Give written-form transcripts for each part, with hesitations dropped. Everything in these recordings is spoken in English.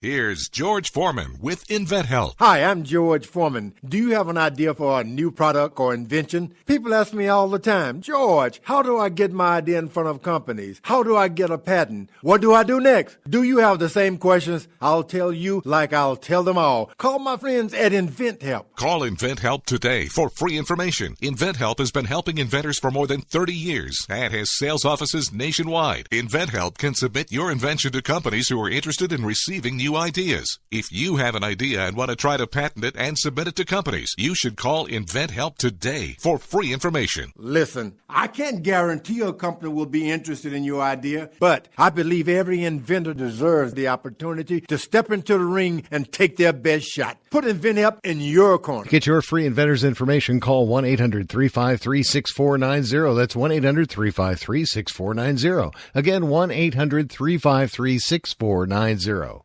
Here's George Foreman with InventHelp. Hi, I'm George Foreman. Do you have an idea for a new product or invention? People ask me all the time, George, how do I get my idea in front of companies? How do I get a patent? What do I do next? Do you have the same questions? I'll tell you like I'll tell them all. Call my friends at InventHelp. Call InventHelp today for free information. InventHelp has been helping inventors for more than 30 years and has sales offices nationwide. InventHelp can submit your invention to companies who are interested in receiving new ideas. If you have an idea and want to try to patent it and submit it to companies, you should call InventHelp today for free information. Listen, I can't guarantee a company will be interested in your idea, but I believe every inventor deserves the opportunity to step into the ring and take their best shot. Put InventHelp in your corner. Get your free inventor's information. Call 1-800-353-6490. That's 1-800-353-6490. Again, 1-800-353-6490.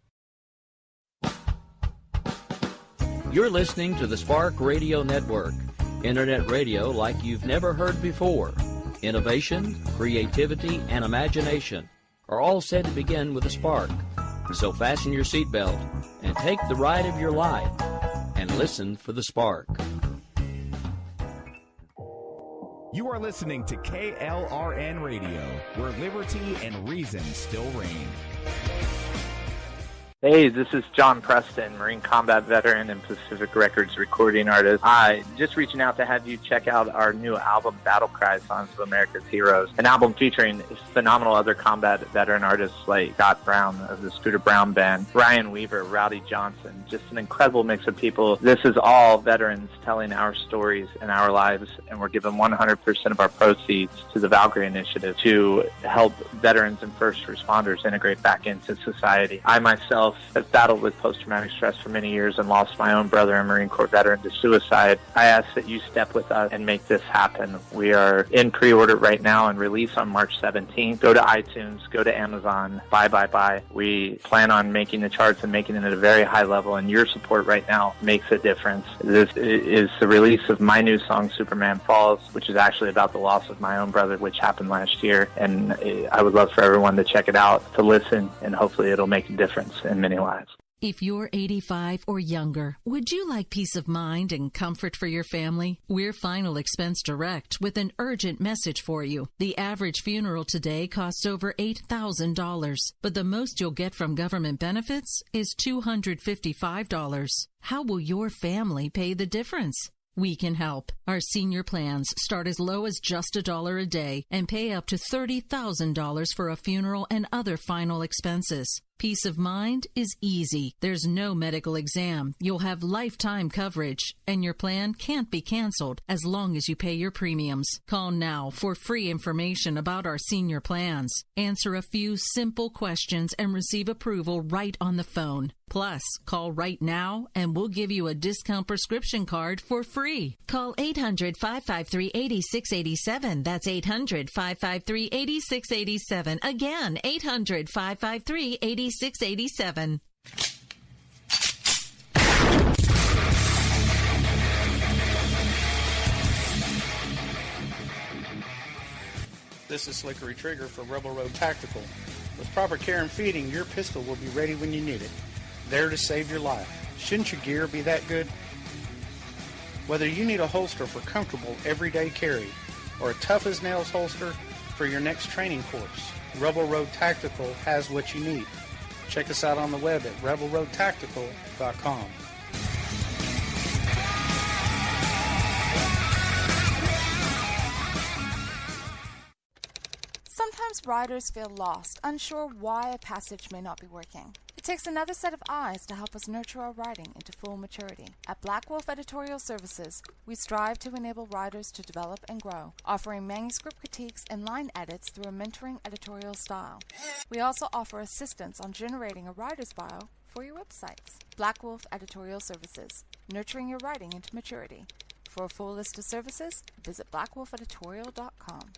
You're listening to the Spark Radio Network, internet radio like you've never heard before. Innovation, creativity, and imagination are all said to begin with a spark. So fasten your seatbelt and take the ride of your life and listen for the spark. You are listening to KLRN Radio, where liberty and reason still reign. Hey, this is John Preston, Marine combat veteran and Pacific Records recording artist. Just reaching out to have you check out our new album, Battle Cry, Songs of America's Heroes, an album featuring phenomenal other combat veteran artists like Scott Brown of the Scooter Brown Band, Ryan Weaver, Rowdy Johnson, just an incredible mix of people. This is all veterans telling our stories and our lives, and we're giving 100% of our proceeds to the Valkyrie Initiative to help veterans and first responders integrate back into society. I myself have battled with post-traumatic stress for many years and lost my own brother, a Marine Corps veteran, to suicide. I ask that you step with us and make this happen. We are in pre-order right now and release on March 17th. Go to iTunes, go to Amazon, buy. We plan on making the charts and making it at a very high level, and your support right now makes a difference. This is the release of my new song, Superman Falls, which is actually about the loss of my own brother, which happened last year, and I would love for everyone to check it out, to listen, and hopefully it'll make a difference in many lives. If you're 85 or younger, would you like peace of mind and comfort for your family? We're Final Expense Direct with an urgent message for you. The average funeral today costs over $8,000, but the most you'll get from government benefits is $255. How will your family pay the difference? We can help. Our senior plans start as low as just $1 a day and pay up to $30,000 for a funeral and other final expenses. Peace of mind is easy. There's no medical exam. You'll have lifetime coverage, and your plan can't be canceled as long as you pay your premiums. Call now for free information about our senior plans. Answer a few simple questions and receive approval right on the phone. Plus, call right now and we'll give you a discount prescription card for free. Call 800-553-8687. That's 800-553-8687. Again, 800-553-8687. 8687. This is Slickery Trigger for Rebel Road Tactical. With proper care and feeding, your pistol will be ready when you need it. There to save your life. Shouldn't your gear be that good? Whether you need a holster for comfortable everyday carry or a tough-as-nails holster for your next training course, Rebel Road Tactical has what you need. Check us out on the web at rebelroadtactical.com. Sometimes riders feel lost, unsure why a passage may not be working. It takes another set of eyes to help us nurture our writing into full maturity. At Black Wolf Editorial Services, we strive to enable writers to develop and grow, offering manuscript critiques and line edits through a mentoring editorial style. We also offer assistance on generating a writer's bio for your websites. Black Wolf Editorial Services, nurturing your writing into maturity. For a full list of services, visit blackwolfeditorial.com.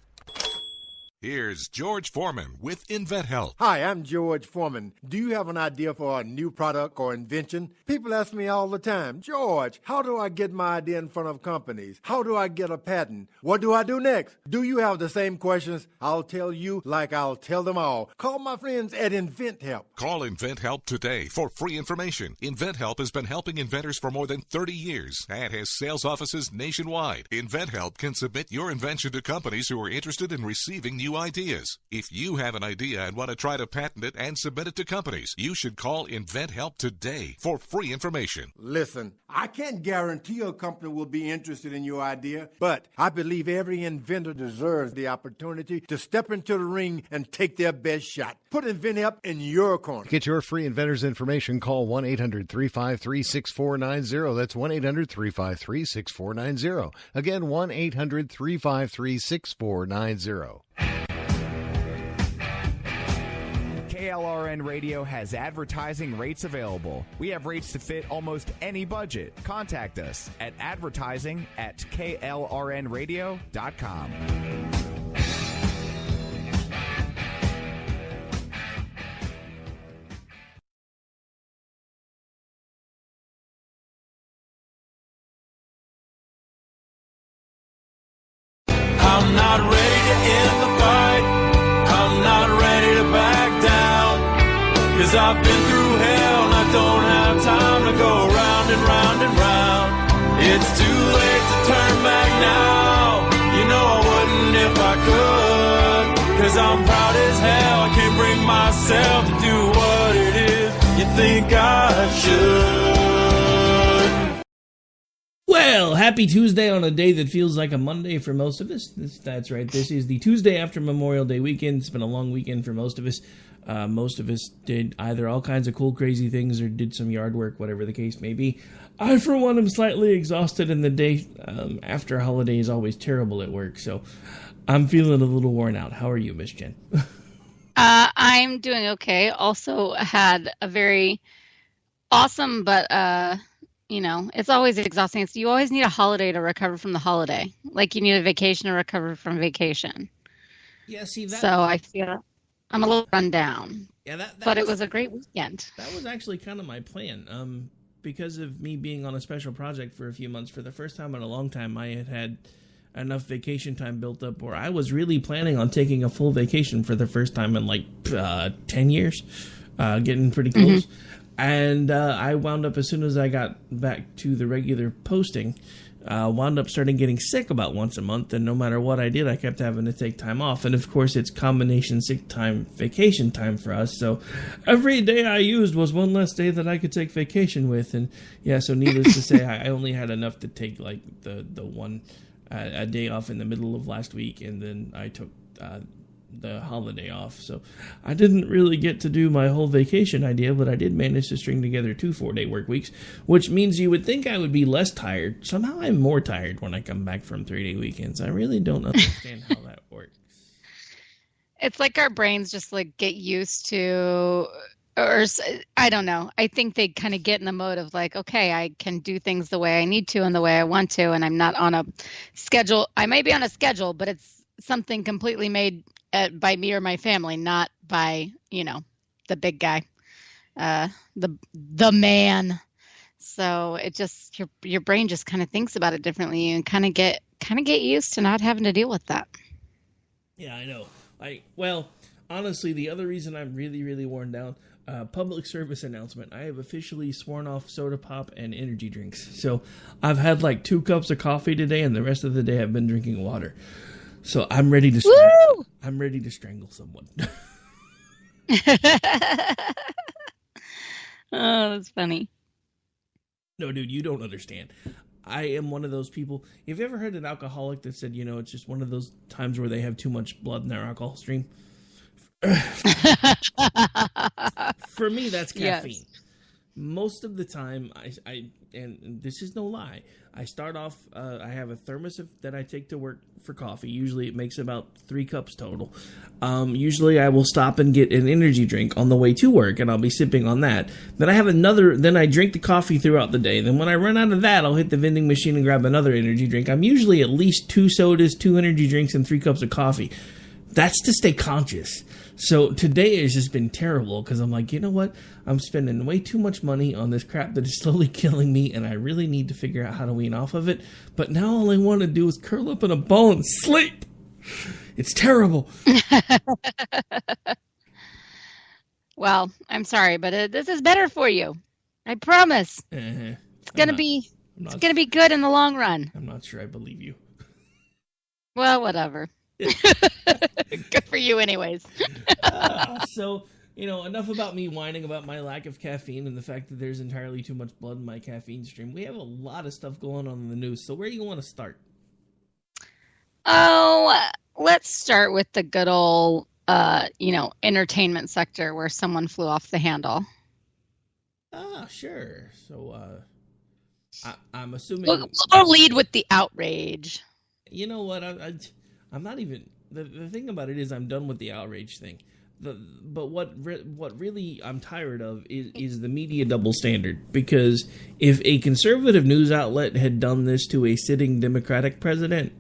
Here's George Foreman with InventHelp. Hi, I'm George Foreman. Do you have an idea for a new product or invention? People ask me all the time, George, how do I get my idea in front of companies? How do I get a patent? What do I do next? Do you have the same questions? I'll tell you like I'll tell them all. Call my friends at InventHelp. Call InventHelp today for free information. InventHelp has been helping inventors for more than 30 years and has sales offices nationwide. InventHelp can submit your invention to companies who are interested in receiving new ideas. If you have an idea and want to try to patent it and submit it to companies, you should call InventHelp today for free information. Listen, I can't guarantee a company will be interested in your idea, but I believe every inventor deserves the opportunity to step into the ring and take their best shot. Put InventHelp in your corner. To get your free inventor's information, call 1-800-353-6490. That's 1-800-353-6490. Again, 1-800-353-6490. KLRN Radio has advertising rates available. We have rates to fit almost any budget. Contact us at advertising@klrnradio.com. I'm not ready to end the fight. I'm not ready to back down. 'Cause I've been through hell and I don't have time to go round and round and round. It's too late to turn back now. You know I wouldn't if I could. 'Cause I'm proud as hell. I can't bring myself to do what it is you think I should. Well, happy Tuesday on a day that feels like a Monday for most of us. That's right. This is the Tuesday after Memorial Day weekend. It's been a long weekend for most of us. Most of us did either all kinds of cool, crazy things or did some yard work, whatever the case may be. I, for one, am slightly exhausted, and the day after a holiday is always terrible at work, so I'm feeling a little worn out. How are you, Miss Jen? I'm doing okay. Also had a very awesome, but it's always exhausting. You always need a holiday to recover from the holiday. Like you need a vacation to recover from vacation. Yeah, see that. So I feel I'm a little run down. Yeah, but it was a great weekend. That was actually kind of my plan. Because of me being on a special project for a few months, for the first time in a long time, I had enough vacation time built up where I was really planning on taking a full vacation for the first time in like 10 years, getting pretty close. Mm-hmm. And I wound up, as soon as I got back to the regular posting, wound up starting getting sick about once a month. And no matter what I did, I kept having to take time off. And of course, it's combination sick time, vacation time for us. So every day I used was one less day that I could take vacation with. And yeah, so needless to say, I only had enough to take like the one a day off in the middle of last week. And then I took the holiday off, so I didn't really get to do my whole vacation idea, but I did manage to string together 2 4-day work weeks, which means you would think I would be less tired. Somehow I'm more tired when I come back from 3-day weekends. I really don't understand how that works. It's like our brains just like get used to, or I don't know. I think they kind of get in the mode of like, okay, I can do things the way I need to and the way I want to, and I'm not on a schedule. I may be on a schedule, but it's something completely made by me or my family, not by, the big guy, the man. So it just, your brain just kind of thinks about it differently and kind of get used to not having to deal with that. Yeah, I know. Well, honestly, the other reason I'm really, really worn down, public service announcement. I have officially sworn off soda pop and energy drinks. So I've had like 2 cups of coffee today, and the rest of the day I've been drinking water. So I'm ready to strangle someone. Oh, that's funny. No, dude, you don't understand. I am one of those people. Have you ever heard an alcoholic that said, it's just one of those times where they have too much blood in their alcohol stream? For me, that's caffeine. Yes. Most of the time, I and this is no lie, I start off, I have a thermos that I take to work for coffee. Usually it makes about 3 cups total. Usually I will stop and get an energy drink on the way to work, and I'll be sipping on that. Then I have then I drink the coffee throughout the day. Then when I run out of that, I'll hit the vending machine and grab another energy drink. I'm usually at least 2 sodas, 2 energy drinks, and 3 cups of coffee. that's to stay conscious. So today has just been terrible because I'm like, you know what? I'm spending way too much money on this crap that is slowly killing me, and I really need to figure out how to wean off of it. But now all I want to do is curl up in a ball and sleep. It's terrible. Well, I'm sorry, but this is better for you. I promise. It's gonna be good in the long run. I'm not sure I believe you. Well, whatever. Good for you, anyways. So, enough about me whining about my lack of caffeine and the fact that there's entirely too much blood in my caffeine stream. We have a lot of stuff going on in the news. So, where do you want to start? Oh, let's start with the good old, entertainment sector where someone flew off the handle. Sure. So, I'm assuming we'll lead with the outrage. You know what? I'm not even. The thing about it is, I'm done with the outrage thing. But what really I'm tired of is the media double standard. Because if a conservative news outlet had done this to a sitting Democratic president,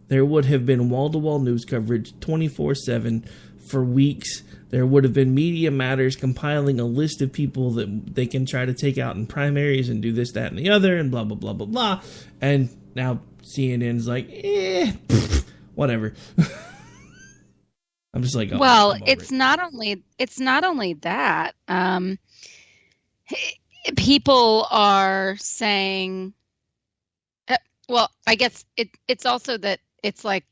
there would have been wall-to-wall news coverage 24/7 for weeks. There would have been Media Matters compiling a list of people that they can try to take out in primaries and do this, that, and the other, and blah, blah, blah, blah, blah. And now CNN's like, whatever. I'm just like, well, it's not only that. People are saying, well, I guess it's also that it's like,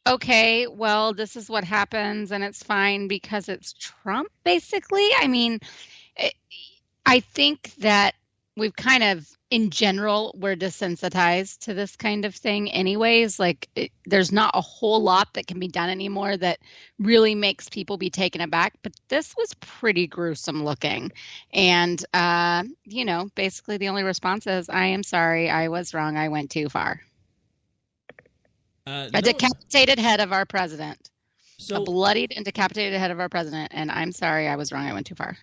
okay, well, this is what happens and it's fine because it's Trump, basically. I mean, I think that we've kind of, in general, we're desensitized to this kind of thing anyways. Like, there's not a whole lot that can be done anymore that really makes people be taken aback. But this was pretty gruesome looking. And, basically the only response is, I am sorry, I was wrong, I went too far. A decapitated head of our president. A bloodied and decapitated head of our president. And I'm sorry, I was wrong, I went too far.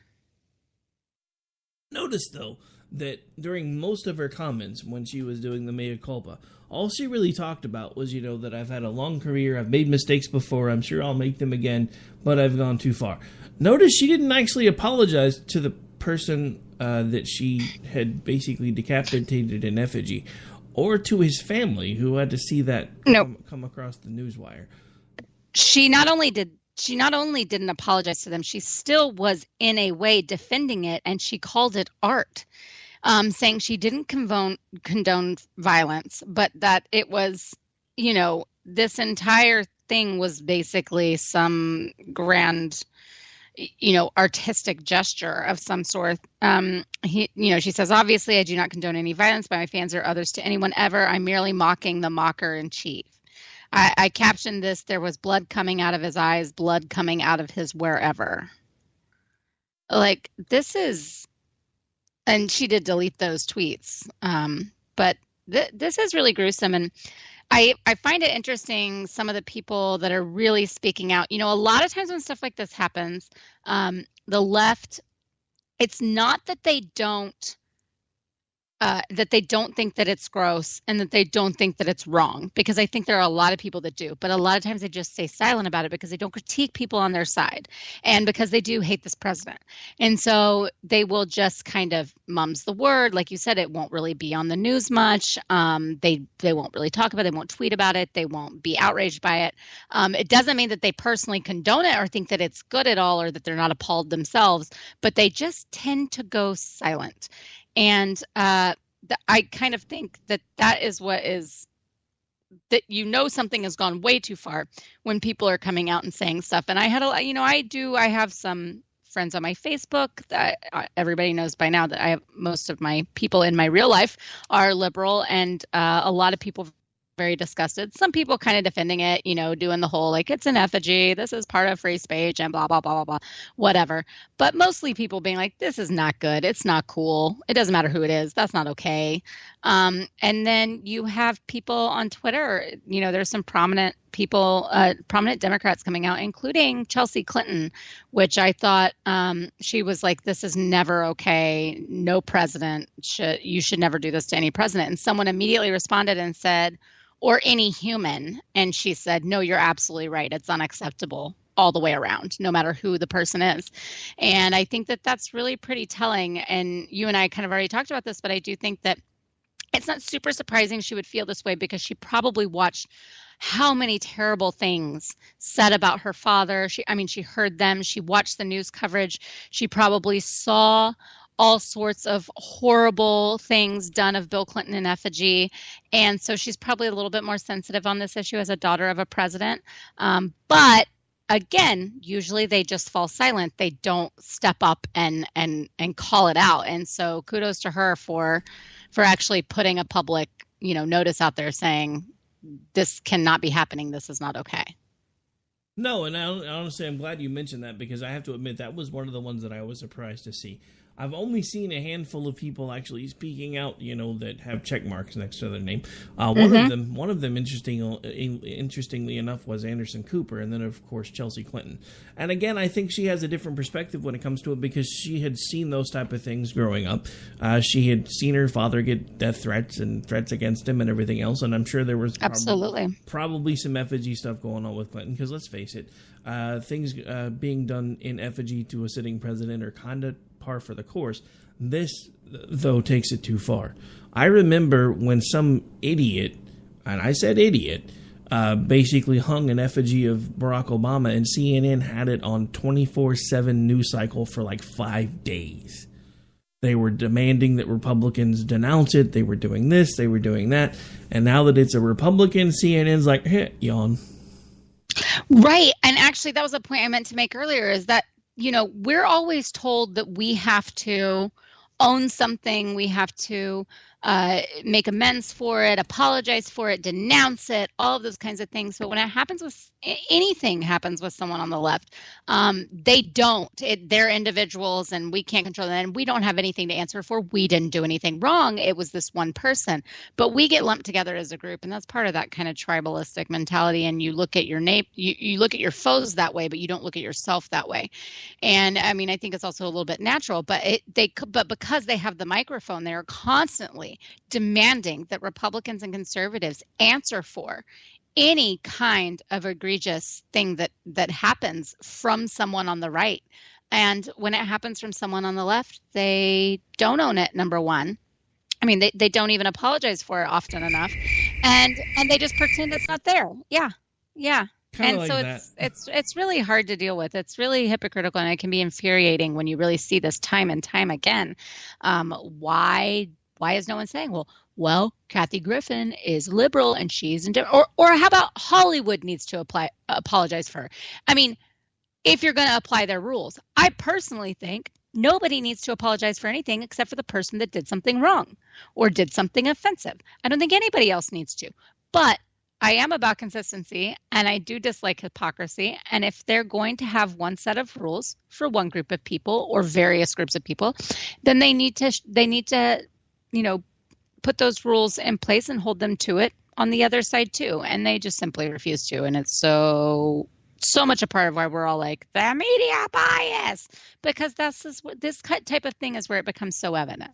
Notice, though, that during most of her comments when she was doing the mea culpa, all she really talked about was, that I've had a long career, I've made mistakes before, I'm sure I'll make them again, but I've gone too far. Notice she didn't actually apologize to the person that she had basically decapitated in effigy, or to his family who had to see that come across the newswire. She not only didn't apologize to them, she still was in a way defending it, and she called it art, saying she didn't condone violence, but that it was, this entire thing was basically some grand, artistic gesture of some sort. She says, obviously, I do not condone any violence by my fans or others to anyone ever. I'm merely mocking the mocker in chief. I captioned this, there was blood coming out of his eyes, blood coming out of his wherever. Like, this is, and she did delete those tweets, but this is really gruesome. And I find it interesting, some of the people that are really speaking out. A lot of times when stuff like this happens, the left, it's not that they don't think that it's gross and that they don't think that it's wrong, because I think there are a lot of people that do, but a lot of times they just stay silent about it because they don't critique people on their side and because they do hate this president. And so they will just kind of mum's the word. Like you said, it won't really be on the news much. They won't really talk about it. They won't tweet about it. They won't be outraged by it. It doesn't mean that they personally condone it or think that it's good at all or that they're not appalled themselves, but they just tend to go silent. And I kind of think that is what is, that something has gone way too far when people are coming out and saying stuff. And I had I have some friends on my Facebook that everybody knows by now that I have, most of my people in my real life are liberal, and a lot of people very disgusted. Some people kind of defending it, doing the whole, like, it's an effigy, this is part of free speech and blah, blah, blah, blah, blah, whatever. But mostly people being like, this is not good. It's not cool. It doesn't matter who it is. That's not okay. And then you have people on Twitter, there's some prominent people, prominent Democrats coming out, including Chelsea Clinton, which I thought she was like, this is never okay. No president you should never do this to any president. And someone immediately responded and said, or any human. And she said, no, you're absolutely right. It's unacceptable all the way around, no matter who the person is. And I think that that's really pretty telling. And you and I kind of already talked about this, but I do think that it's not super surprising she would feel this way, because she probably watched how many terrible things said about her father. She heard them. She watched the news coverage. She probably saw all sorts of horrible things done of Bill Clinton in effigy. And so she's probably a little bit more sensitive on this issue as a daughter of a president. But again, usually they just fall silent. They don't step up and call it out. And so kudos to her for actually putting a public, notice out there saying, this cannot be happening. This is not okay. No, and honestly, I'm glad you mentioned that, because I have to admit that was one of the ones that I was surprised to see. I've only seen a handful of people actually speaking out, that have check marks next to their name. One of them, interestingly enough, was Anderson Cooper, and then of course Chelsea Clinton. And again, I think she has a different perspective when it comes to it, because she had seen those type of things growing up. She had seen her father get death threats and threats against him and everything else, and I'm sure there was probably some effigy stuff going on with Clinton, because let's face it, things being done in effigy to a sitting president are kind of par for the course. This, though, takes it too far. I remember when some idiot, and I said idiot, basically hung an effigy of Barack Obama, and CNN had it on 24/7 news cycle for like 5 days. They were demanding that Republicans denounce it. They were doing this, they were doing that. And now that it's a Republican, CNN's like, yawn. Right. And actually, that was a point I meant to make earlier, is that we're always told that we have to own something. We have to make amends for it, apologize for it, denounce it, all of those kinds of things. But when it happens with anything happens with someone on the left, they don't. They're individuals, and we can't control them. And we don't have anything to answer for. We didn't do anything wrong. It was this one person. But we get lumped together as a group, and that's part of that kind of tribalistic mentality. And you look at your you look at your foes that way, but you don't look at yourself that way. And I mean, I think it's also a little bit natural. But because they have the microphone, they are constantly demanding that Republicans and conservatives answer for any kind of egregious thing that happens from someone on the right. And when it happens from someone on the left, they don't own it, number one. I mean, they don't even apologize for it often enough. And they just pretend it's not there. Yeah. Kinda and like so it's really hard to deal with. It's really hypocritical, and it can be infuriating when you really see this time and time again. Why is no one saying, well, Kathy Griffin is liberal and she's or how about Hollywood needs to apologize for her? I mean, if you're going to apply their rules, I personally think nobody needs to apologize for anything except for the person that did something wrong or did something offensive. I don't think anybody else needs to. But I am about consistency, and I do dislike hypocrisy. And if they're going to have one set of rules for one group of people or various groups of people, then they need to put those rules in place and hold them to it on the other side too. And they just simply refuse to. And it's so much a part of why we're all like, the media bias, because this type of thing is where it becomes so evident.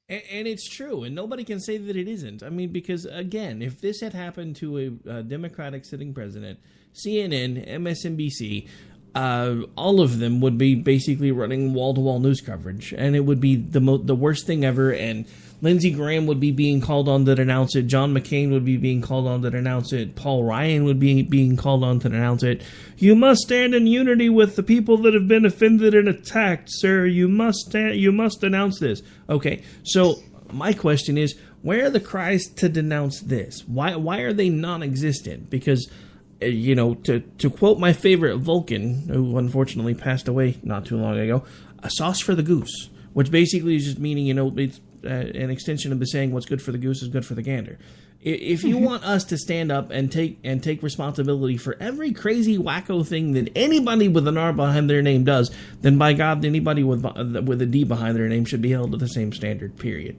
And it's true, and nobody can say that it isn't. I mean, because, again, if this had happened to a Democratic sitting president, CNN, MSNBC, all of them would be basically running wall-to-wall news coverage, and it would be the worst thing ever, and Lindsey Graham would be being called on to denounce it, John McCain would be being called on to denounce it, Paul Ryan would be being called on to denounce it. You must stand in unity with the people that have been offended and attacked, sir. You must denounce this. Okay, so my question is, where are the cries to denounce this? Why are they non-existent? Because to quote my favorite Vulcan, who unfortunately passed away not too long ago, a sauce for the goose, which basically is just meaning, it's an extension of the saying, what's good for the goose is good for the gander. If you want us to stand up and take responsibility for every crazy wacko thing that anybody with an R behind their name does, then by God, anybody with a D behind their name should be held to the same standard, period.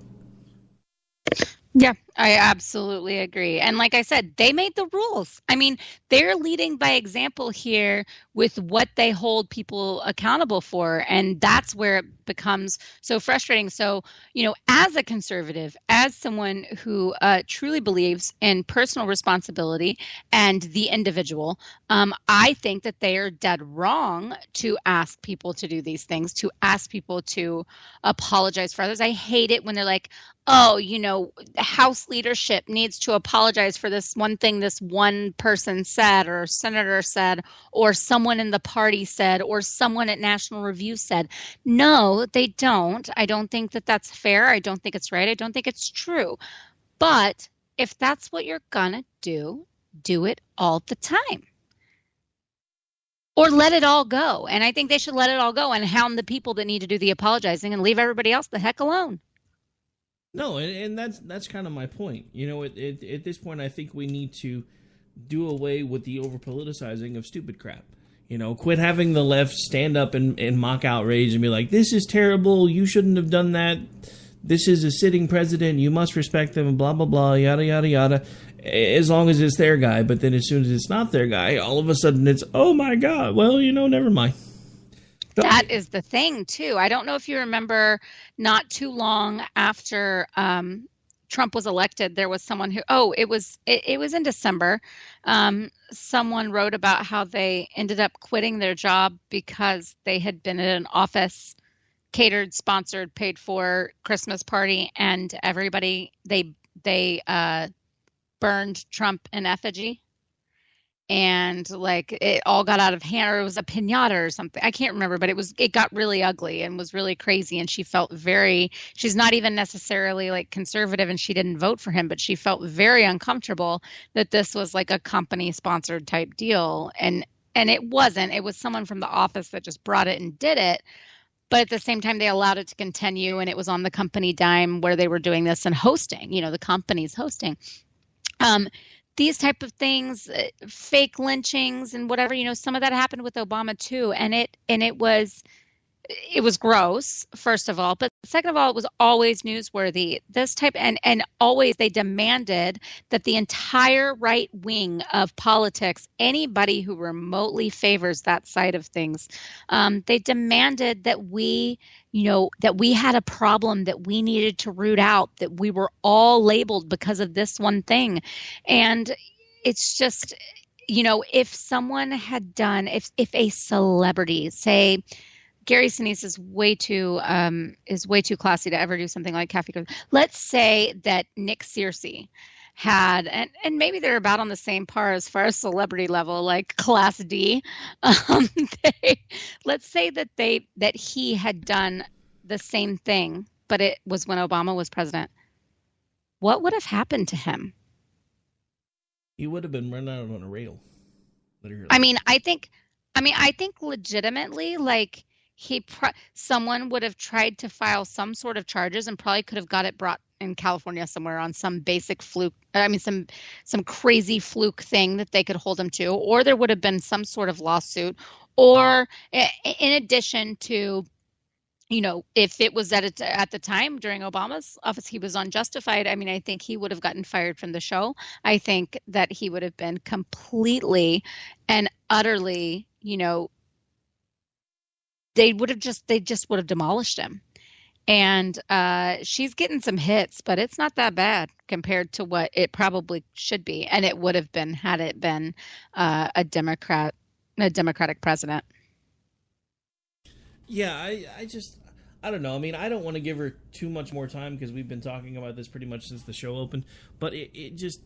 Yeah, I absolutely agree. And like I said, they made the rules. I mean, they're leading by example here with what they hold people accountable for. And that's where it becomes so frustrating. So, as a conservative, as someone who truly believes in personal responsibility and the individual, I think that they are dead wrong to ask people to do these things, to ask people to apologize for others. I hate it when they're like, oh, House leadership needs to apologize for this one thing this one person said, or senator said, or someone in the party said, or someone at National Review said. No, they don't. I don't think that that's fair. I don't think it's right. I don't think it's true. But if that's what you're gonna do it all the time. Or let it all go. And I think they should let it all go and hound the people that need to do the apologizing and leave everybody else the heck alone. No, and that's kind of my point. At this point, I think we need to do away with the over-politicizing of stupid crap. Quit having the left stand up and mock outrage and be like, this is terrible, you shouldn't have done that, this is a sitting president, you must respect them, and blah, blah, blah, yada, yada, yada, as long as it's their guy. But then as soon as it's not their guy, all of a sudden it's, oh my God, well, never mind. That is the thing, too. I don't know if you remember, not too long after Trump was elected, there was someone who, it was in December. Someone wrote about how they ended up quitting their job because they had been at an office catered, sponsored, paid for Christmas party, and everybody, they burned Trump in effigy. And it all got out of hand, or it was a piñata or something. I can't remember, but it got really ugly and was really crazy. And she felt she's not even necessarily conservative, and she didn't vote for him, but she felt very uncomfortable that this was a company sponsored type deal. And it wasn't. It was someone from the office that just brought it and did it. But at the same time, they allowed it to continue, and it was on the company dime where they were doing this and hosting, the company's hosting. These type of things, fake lynchings and whatever, some of that happened with Obama too. And it was gross, first of all, but second of all, it was always newsworthy. This type, and always they demanded that the entire right wing of politics, anybody who remotely favors that side of things, they demanded that we had a problem that we needed to root out, that we were all labeled because of this one thing. And it's just, if someone had done, if a celebrity, say, Gary Sinise is way too classy to ever do something like Kathy Griffin. Let's say that Nick Searcy had, and maybe they're about on the same par as far as celebrity level, like Class D. Let's say that he had done the same thing, but it was when Obama was president. What would have happened to him? He would have been run out on a rail. Literally. I think legitimately, someone would have tried to file some sort of charges and probably could have got it brought in California somewhere on some basic fluke. Some crazy fluke thing that they could hold him to, or there would have been some sort of lawsuit, or in addition to, if it was at the time during Obama's office, he was unjustified. I think he would have gotten fired from the show. I think that he would have been completely and utterly, they just would have demolished him. And she's getting some hits, but it's not that bad compared to what it probably should be. And it would have been had it been a Democratic president. Yeah, I don't know. I don't want to give her too much more time because we've been talking about this pretty much since the show opened. But it just,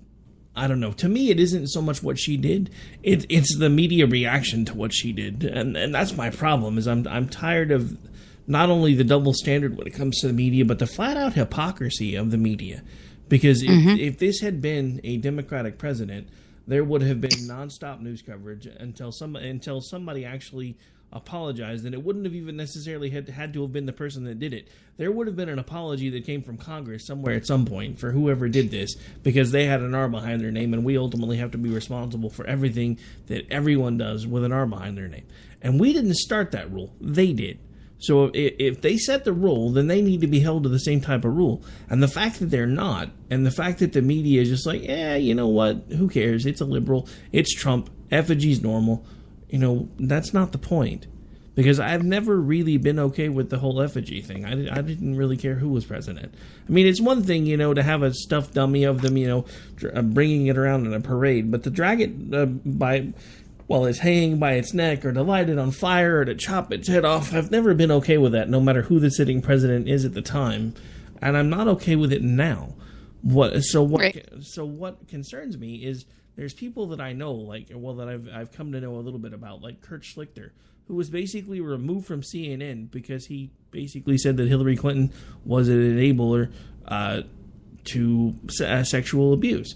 I don't know. To me, it isn't so much what she did. It's the media reaction to what she did. And that's my problem, is I'm tired of not only the double standard when it comes to the media, but the flat-out hypocrisy of the media. Because if this had been a Democratic president, there would have been nonstop news coverage until somebody actually apologized, and it wouldn't have even necessarily had to have been the person that did it. There would have been an apology that came from Congress somewhere at some point for whoever did this, because they had an R behind their name, and we ultimately have to be responsible for everything that everyone does with an R behind their name. And we didn't start that rule. They did. So if they set the rule, then they need to be held to the same type of rule. And the fact that they're not, and the fact that the media is just like, you know what, who cares? It's a liberal, it's Trump, effigy's normal. That's not the point. Because I've never really been okay with the whole effigy thing. I didn't really care who was president. I mean, it's one thing, to have a stuffed dummy of them, bringing it around in a parade. But to drag it while it's hanging by its neck, or to light it on fire, or to chop its head off, I've never been okay with that, no matter who the sitting president is at the time. And I'm not okay with it now. What concerns me is there's people that I know, that I've come to know a little bit about, like Kurt Schlichter, who was basically removed from CNN because he basically said that Hillary Clinton was an enabler to sexual abuse.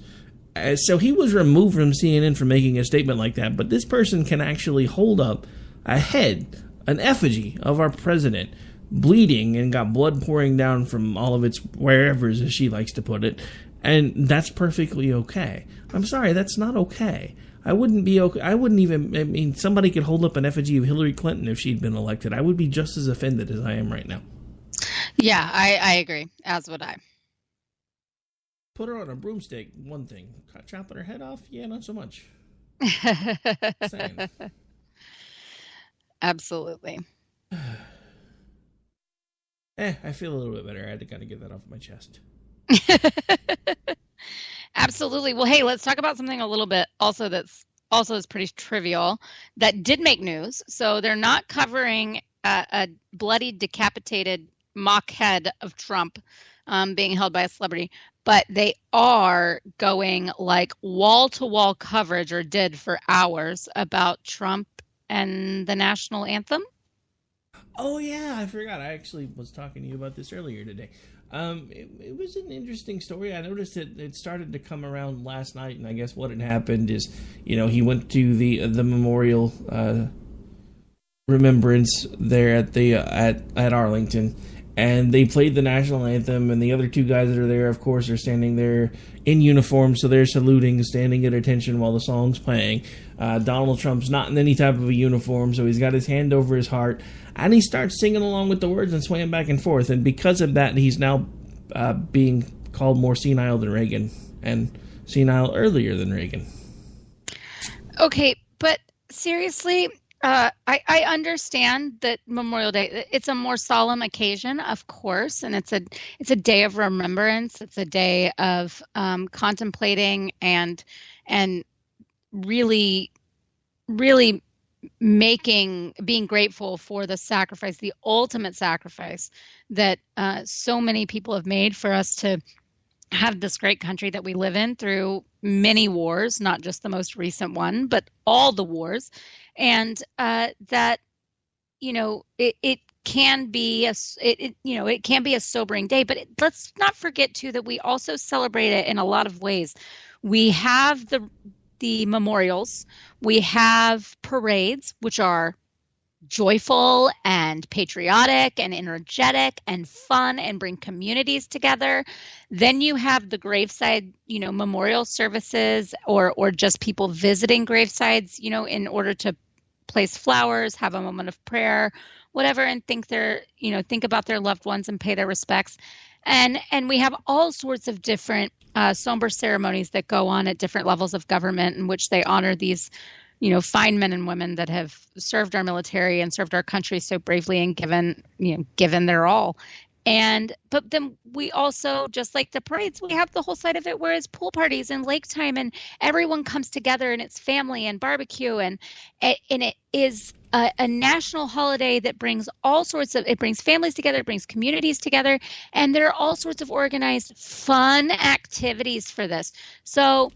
So he was removed from CNN for making a statement like that. But this person can actually hold up an effigy of our president, bleeding and got blood pouring down from all of its wherevers, as she likes to put it. And that's perfectly okay. I'm sorry, that's not okay. I wouldn't be okay. Somebody could hold up an effigy of Hillary Clinton if she'd been elected. I would be just as offended as I am right now. Yeah, I agree. As would I. Put her on a broomstick, one thing. Chopping her head off, yeah, not so much. Absolutely. I feel a little bit better. I had to kind of get that off my chest. Absolutely. Well, hey, let's talk about something a little bit also is pretty trivial that did make news. So they're not covering a bloody, decapitated mock head of Trump being held by a celebrity, but they are going like wall-to-wall coverage, or did for hours, about Trump and the national anthem. Oh, yeah, I forgot. I actually was talking to you about this earlier today. It was an interesting story. I noticed it started to come around last night, and I guess what had happened is, he went to the memorial remembrance there at Arlington, and they played the national anthem, and the other two guys that are there, of course, are standing there in uniform, so they're saluting, standing at attention while the song's playing. Donald Trump's not in any type of a uniform, so he's got his hand over his heart, and he starts singing along with the words and swaying back and forth, and because of that, he's now being called more senile than Reagan, and senile earlier than Reagan. Okay, but seriously, I understand that Memorial Day, it's a more solemn occasion, of course, and it's a day of remembrance. It's a day of contemplating and really, really being grateful for the sacrifice, the ultimate sacrifice that so many people have made for us to have this great country that we live in through many wars, not just the most recent one, but all the wars. And that, it can be it can be a sobering day, but let's not forget too that we also celebrate it in a lot of ways. We have the memorials, we have parades, which are joyful and patriotic and energetic and fun and bring communities together. Then you have the graveside, memorial services or just people visiting gravesides, in order to place flowers, have a moment of prayer, whatever, and think about their loved ones and pay their respects. And we have all sorts of different somber ceremonies that go on at different levels of government in which they honor these fine men and women that have served our military and served our country so bravely and given their all. But then we also, just like the parades, we have the whole side of it where it's pool parties and lake time and everyone comes together and it's family and barbecue and it is a national holiday that brings it brings families together, it brings communities together, and there are all sorts of organized fun activities for this. So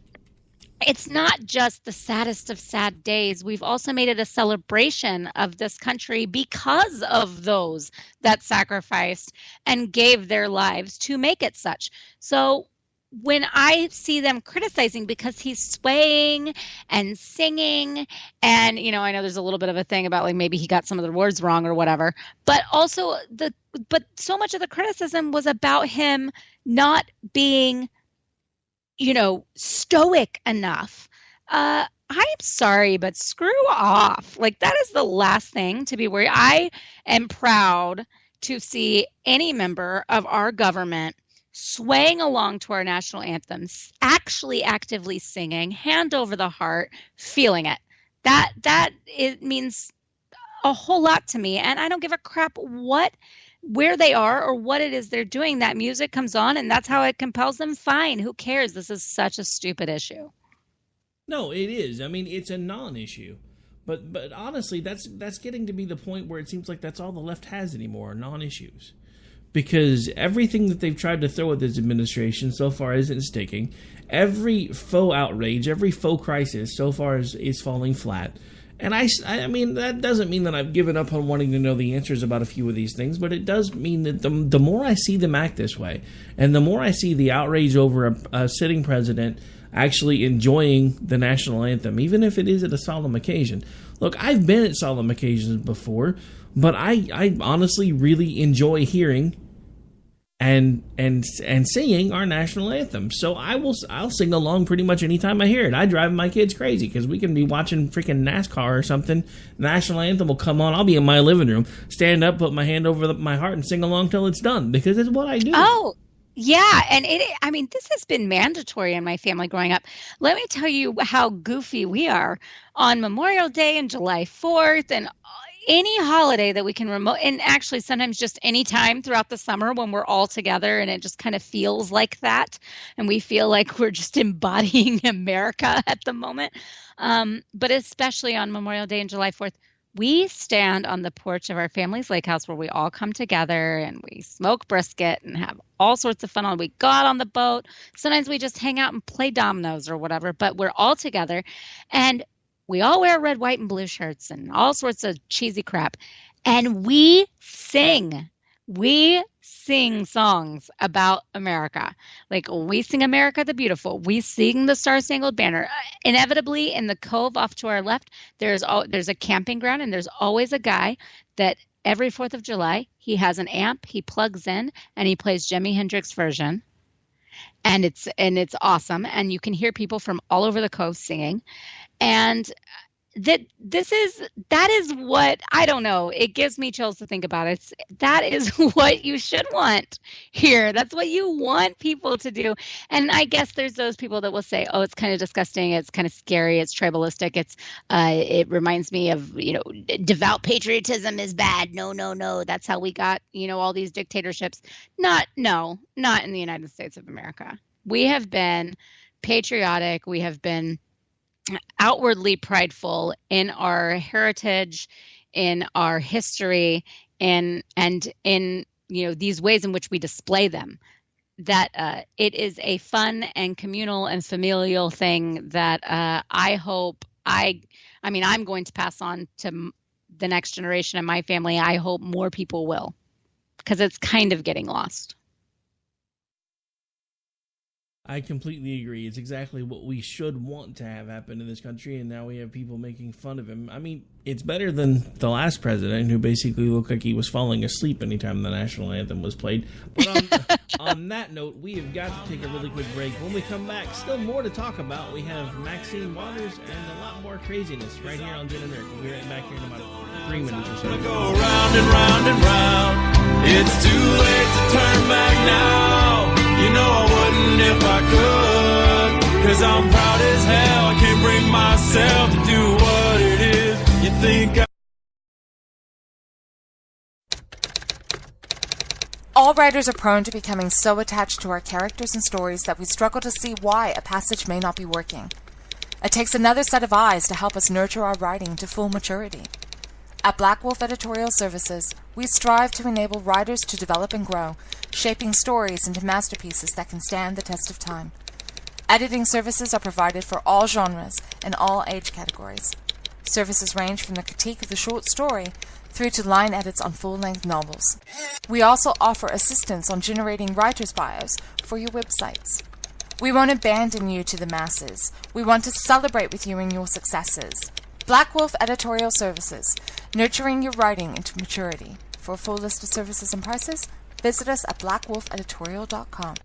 it's not just the saddest of sad days. We've also made it a celebration of this country because of those that sacrificed and gave their lives to make it such. So when I see them criticizing because he's swaying and singing, and I know there's a little bit of a thing about like maybe he got some of the words wrong or whatever, but also but so much of the criticism was about him not being stoic enough. I'm sorry, but screw off. Like, that is the last thing to be worried. I am proud to see any member of our government swaying along to our national anthems, actually actively singing, hand over the heart, feeling it. That it means a whole lot to me, and I don't give a crap where they are or what it is they're doing. That music comes on, and that's how it compels them. Fine, who cares? This is such a stupid issue. No, it is. I mean, it's a non-issue. But honestly, that's getting to be the point where it seems like that's all the left has anymore, non-issues. Because everything that they've tried to throw at this administration so far isn't sticking. Every faux outrage, every faux crisis so far is falling flat. And I mean, that doesn't mean that I've given up on wanting to know the answers about a few of these things, but it does mean that the more I see them act this way, and the more I see the outrage over a sitting president actually enjoying the national anthem, even if it is at a solemn occasion. Look, I've been at solemn occasions before, but I honestly really enjoy hearing and singing our national anthem. So I'll sing along pretty much anytime I hear it. I drive my kids crazy because we can be watching freaking NASCAR or something. The national anthem will come on. I'll be in my living room, stand up, put my hand over my heart, and sing along till it's done because it's what I do. Oh. Yeah, and this has been mandatory in my family growing up. Let me tell you how goofy we are on Memorial Day and July 4th and any holiday that we can remote, and actually sometimes just any time throughout the summer when we're all together and it just kind of feels like that and we feel like we're just embodying America at the moment. But especially on Memorial Day and July 4th, we stand on the porch of our family's lake house where we all come together and we smoke brisket and have all sorts of fun. We go out on the boat. Sometimes we just hang out and play dominoes or whatever, but we're all together and we all wear red, white, and blue shirts and all sorts of cheesy crap. And we sing. We sing songs about America. Like, we sing America the Beautiful. We sing the Star-Spangled Banner. Inevitably, in the cove off to our left, there's a camping ground, and there's always a guy that every 4th of July, he has an amp, he plugs in, and he plays Jimi Hendrix version. And it's awesome. And you can hear people from all over the coast singing. And that is what, I don't know, it gives me chills to think about it. That is what you should want here. That's what you want people to do. And I guess there's those people that will say, oh, it's kind of disgusting, it's kind of scary, it's tribalistic, it reminds me of, devout patriotism is bad. No, that's how we got, all these dictatorships. Not in the United States of America. We have been patriotic, we have been outwardly prideful in our heritage, in our history, and in these ways in which we display them. That it is a fun and communal and familial thing that I hope I'm going to pass on to the next generation of my family. I hope more people will, because it's kind of getting lost. I completely agree. It's exactly what we should want to have happen in this country, and now we have people making fun of him. I mean, it's better than the last president, who basically looked like he was falling asleep anytime the national anthem was played. But on that note, we have got to take a really quick break. When we come back, still more to talk about. We have Maxine Waters and a lot more craziness right here on JandR. We'll be right back here in about 3 minutes or so. Go round and round and round. It's too late to turn back now. I wouldn't if I could, 'cause I'm proud as hell. I can't bring myself to do what it is you think All writers are prone to becoming so attached to our characters and stories that we struggle to see why a passage may not be working. It takes another set of eyes to help us nurture our writing to full maturity. At Black Wolf Editorial Services, we strive to enable writers to develop and grow, shaping stories into masterpieces that can stand the test of time. Editing services are provided for all genres and all age categories. Services range from the critique of the short story through to line edits on full-length novels. We also offer assistance on generating writers' bios for your websites. We won't abandon you to the masses. We want to celebrate with you in your successes. Black Wolf Editorial Services, nurturing your writing into maturity. For a full list of services and prices, visit us at blackwolfeditorial.com.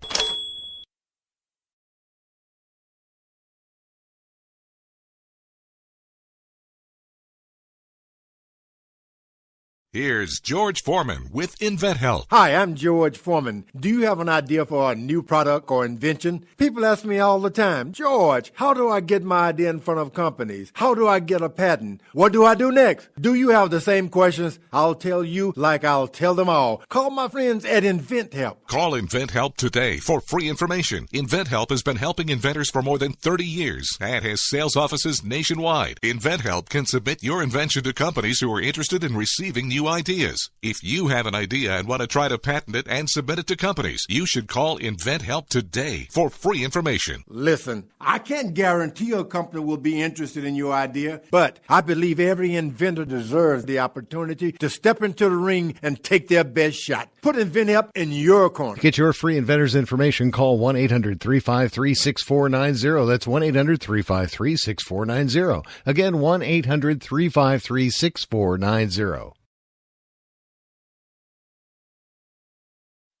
Here's George Foreman with InventHelp. Hi, I'm George Foreman. Do you have an idea for a new product or invention? People ask me all the time, George, how do I get my idea in front of companies? How do I get a patent? What do I do next? Do you have the same questions? I'll tell you like I'll tell them all. Call my friends at InventHelp. Call InventHelp today for free information. InventHelp has been helping inventors for more than 30 years and has sales offices nationwide. InventHelp can submit your invention to companies who are interested in receiving new ideas. If you have an idea and want to try to patent it and submit it to companies, you should call InventHelp today for free information. Listen, I can't guarantee a company will be interested in your idea, but I believe every inventor deserves the opportunity to step into the ring and take their best shot. Put InventHelp in your corner. To get your free inventor's information, call 1-800-353-6490. That's 1-800-353-6490. Again, 1-800-353-6490.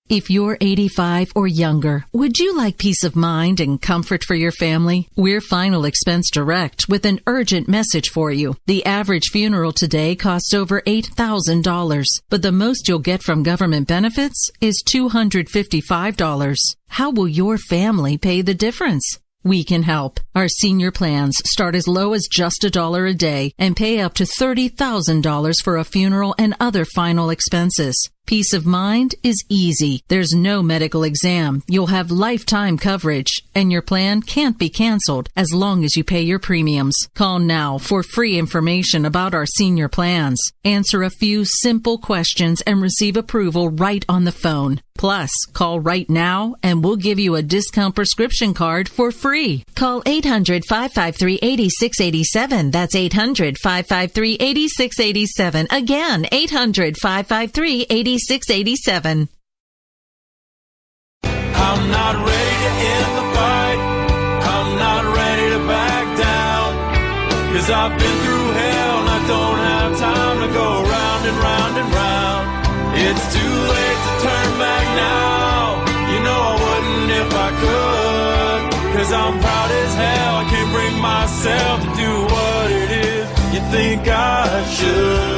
If you're 85 or younger, would you like peace of mind and comfort for your family? We're Final Expense Direct with an urgent message for you. The average funeral today costs over $8,000, but the most you'll get from government benefits is $255. How will your family pay the difference? We can help. Our senior plans start as low as just $1 a day and pay up to $30,000 for a funeral and other final expenses. Peace of mind is easy. There's no medical exam. You'll have lifetime coverage, and your plan can't be canceled as long as you pay your premiums. Call now for free information about our senior plans. Answer a few simple questions and receive approval right on the phone. Plus, call right now and we'll give you a discount prescription card for free. Call 800-553-8687. That's 800-553-8687. Again, 800-553-8687. 687. I'm not ready to end the fight. I'm not ready to back down. 'Cause I've been through hell and I don't have time to go round and round and round. It's too late to turn back now. You know I wouldn't if I could. 'Cause I'm proud as hell. I can't bring myself to do what it is you think I should.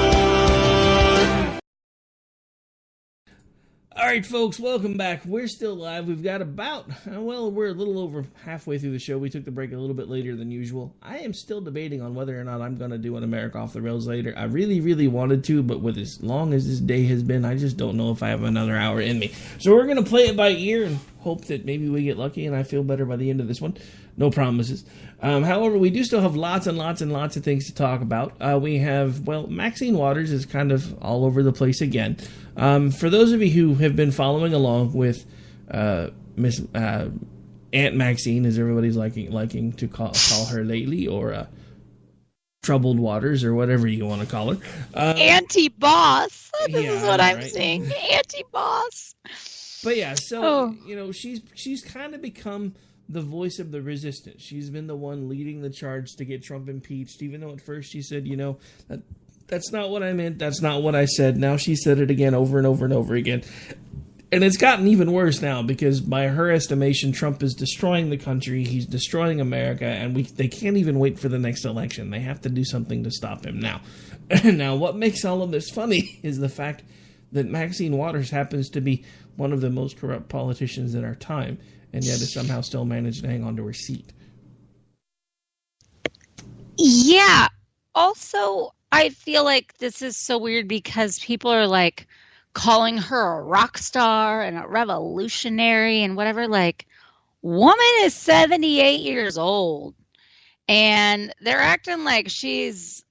All right, folks, welcome back. We're still live. We've got about, we're a little over halfway through the show. We took the break a little bit later than usual. I am still debating on whether or not I'm going to do an America Off the Rails later. I really, really wanted to, but with as long as this day has been, I just don't know if I have another hour in me. So we're going to play it by ear and hope that maybe we get lucky and I feel better by the end of this one. No promises. However, we do still have lots and lots and lots of things to talk about. We have, Maxine Waters is kind of all over the place again. For those of you who have been following along with Miss Aunt Maxine, as everybody's liking to call her lately, or Troubled Waters, or whatever you want to call her. Anti-boss. This is what I'm saying. Anti-boss. But yeah, so, she's kind of become the voice of the resistance. She's been the one leading the charge to get Trump impeached, even though at first she said, that's not what I meant, that's not what I said. Now she said it again over and over and over again. And it's gotten even worse now because by her estimation, Trump is destroying the country, he's destroying America, and they can't even wait for the next election. They have to do something to stop him now. Now, what makes all of this funny is the fact that Maxine Waters happens to be one of the most corrupt politicians in our time, and yet has somehow still managed to hang on to her seat. Yeah. Also, I feel like this is so weird because people are like calling her a rock star and a revolutionary and whatever. Like, woman is 78 years old and they're acting like she's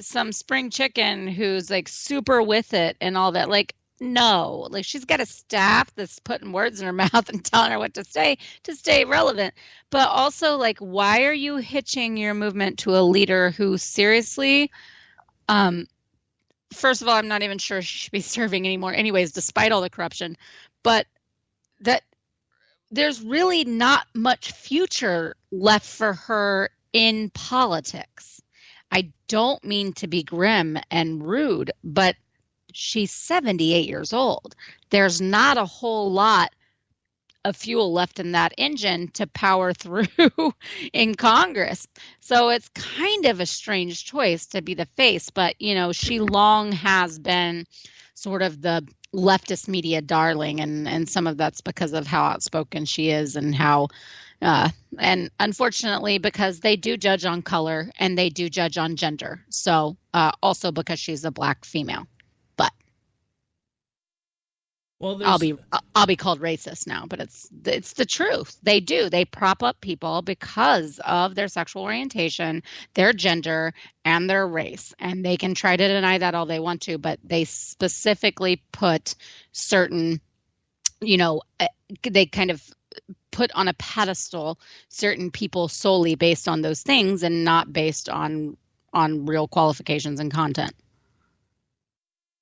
some spring chicken who's like super with it and all that. Like, no, like she's got a staff that's putting words in her mouth and telling her what to stay relevant. But also, like, why are you hitching your movement to a leader who seriously, first of all, I'm not even sure she should be serving anymore anyways, despite all the corruption, but that there's really not much future left for her in politics. I don't mean to be grim and rude, but she's 78 years old. There's not a whole lot of fuel left in that engine to power through in Congress. So it's kind of a strange choice to be the face, but she long has been sort of the leftist media darling, and some of that's because of how outspoken she is and how and unfortunately because they do judge on color and they do judge on gender. So also because she's a black female. But well, I'll be called racist now, but it's the truth. They prop up people because of their sexual orientation, their gender, and their race, and they can try to deny that all they want to, but they specifically put certain, they kind of put on a pedestal certain people solely based on those things and not based on real qualifications and content.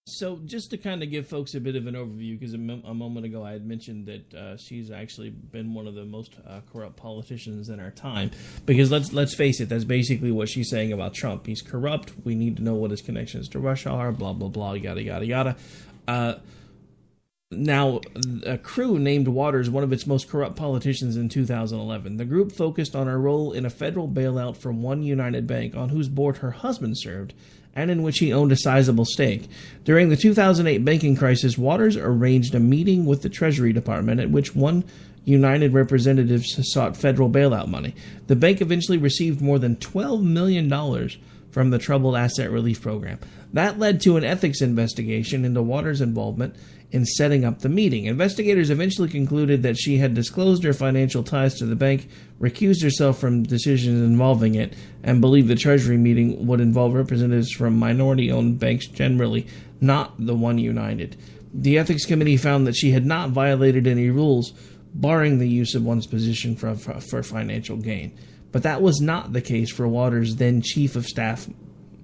So just to kind of give folks a bit of an overview, because a moment ago I had mentioned that she's actually been one of the most corrupt politicians in our time. Because let's face it, that's basically what she's saying about Trump. He's corrupt. We need to know what his connections to Russia are. Blah blah blah. Yada yada yada. Now, a crew named Waters one of its most corrupt politicians in 2011. The group focused on her role in a federal bailout from One United Bank, on whose board her husband served, and in which he owned a sizable stake. During the 2008 banking crisis, Waters arranged a meeting with the Treasury Department at which One United representatives sought federal bailout money. The bank eventually received more than $12 million from the Troubled Asset Relief Program. That led to an ethics investigation into Waters' involvement in setting up the meeting. Investigators eventually concluded that she had disclosed her financial ties to the bank, recused herself from decisions involving it, and believed the Treasury meeting would involve representatives from minority-owned banks generally, not the One United. The Ethics Committee found that she had not violated any rules, barring the use of one's position for financial gain. But that was not the case for Waters' then Chief of Staff,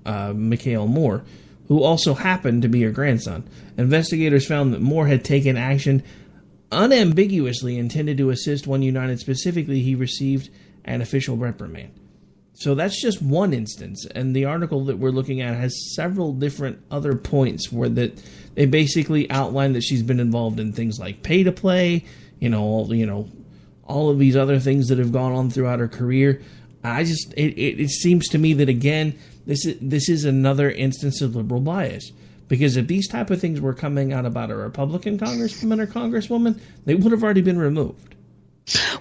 Mikhail Moore, who also happened to be her grandson. Investigators found that Moore had taken action unambiguously intended to assist One United. Specifically, he received an official reprimand. So that's just one instance, and the article that we're looking at has several different other points where that they basically outline that she's been involved in things like pay to play, all of these other things that have gone on throughout her career. It seems to me that, again, this is another instance of liberal bias. Because if these type of things were coming out about a Republican congressman or congresswoman, they would have already been removed.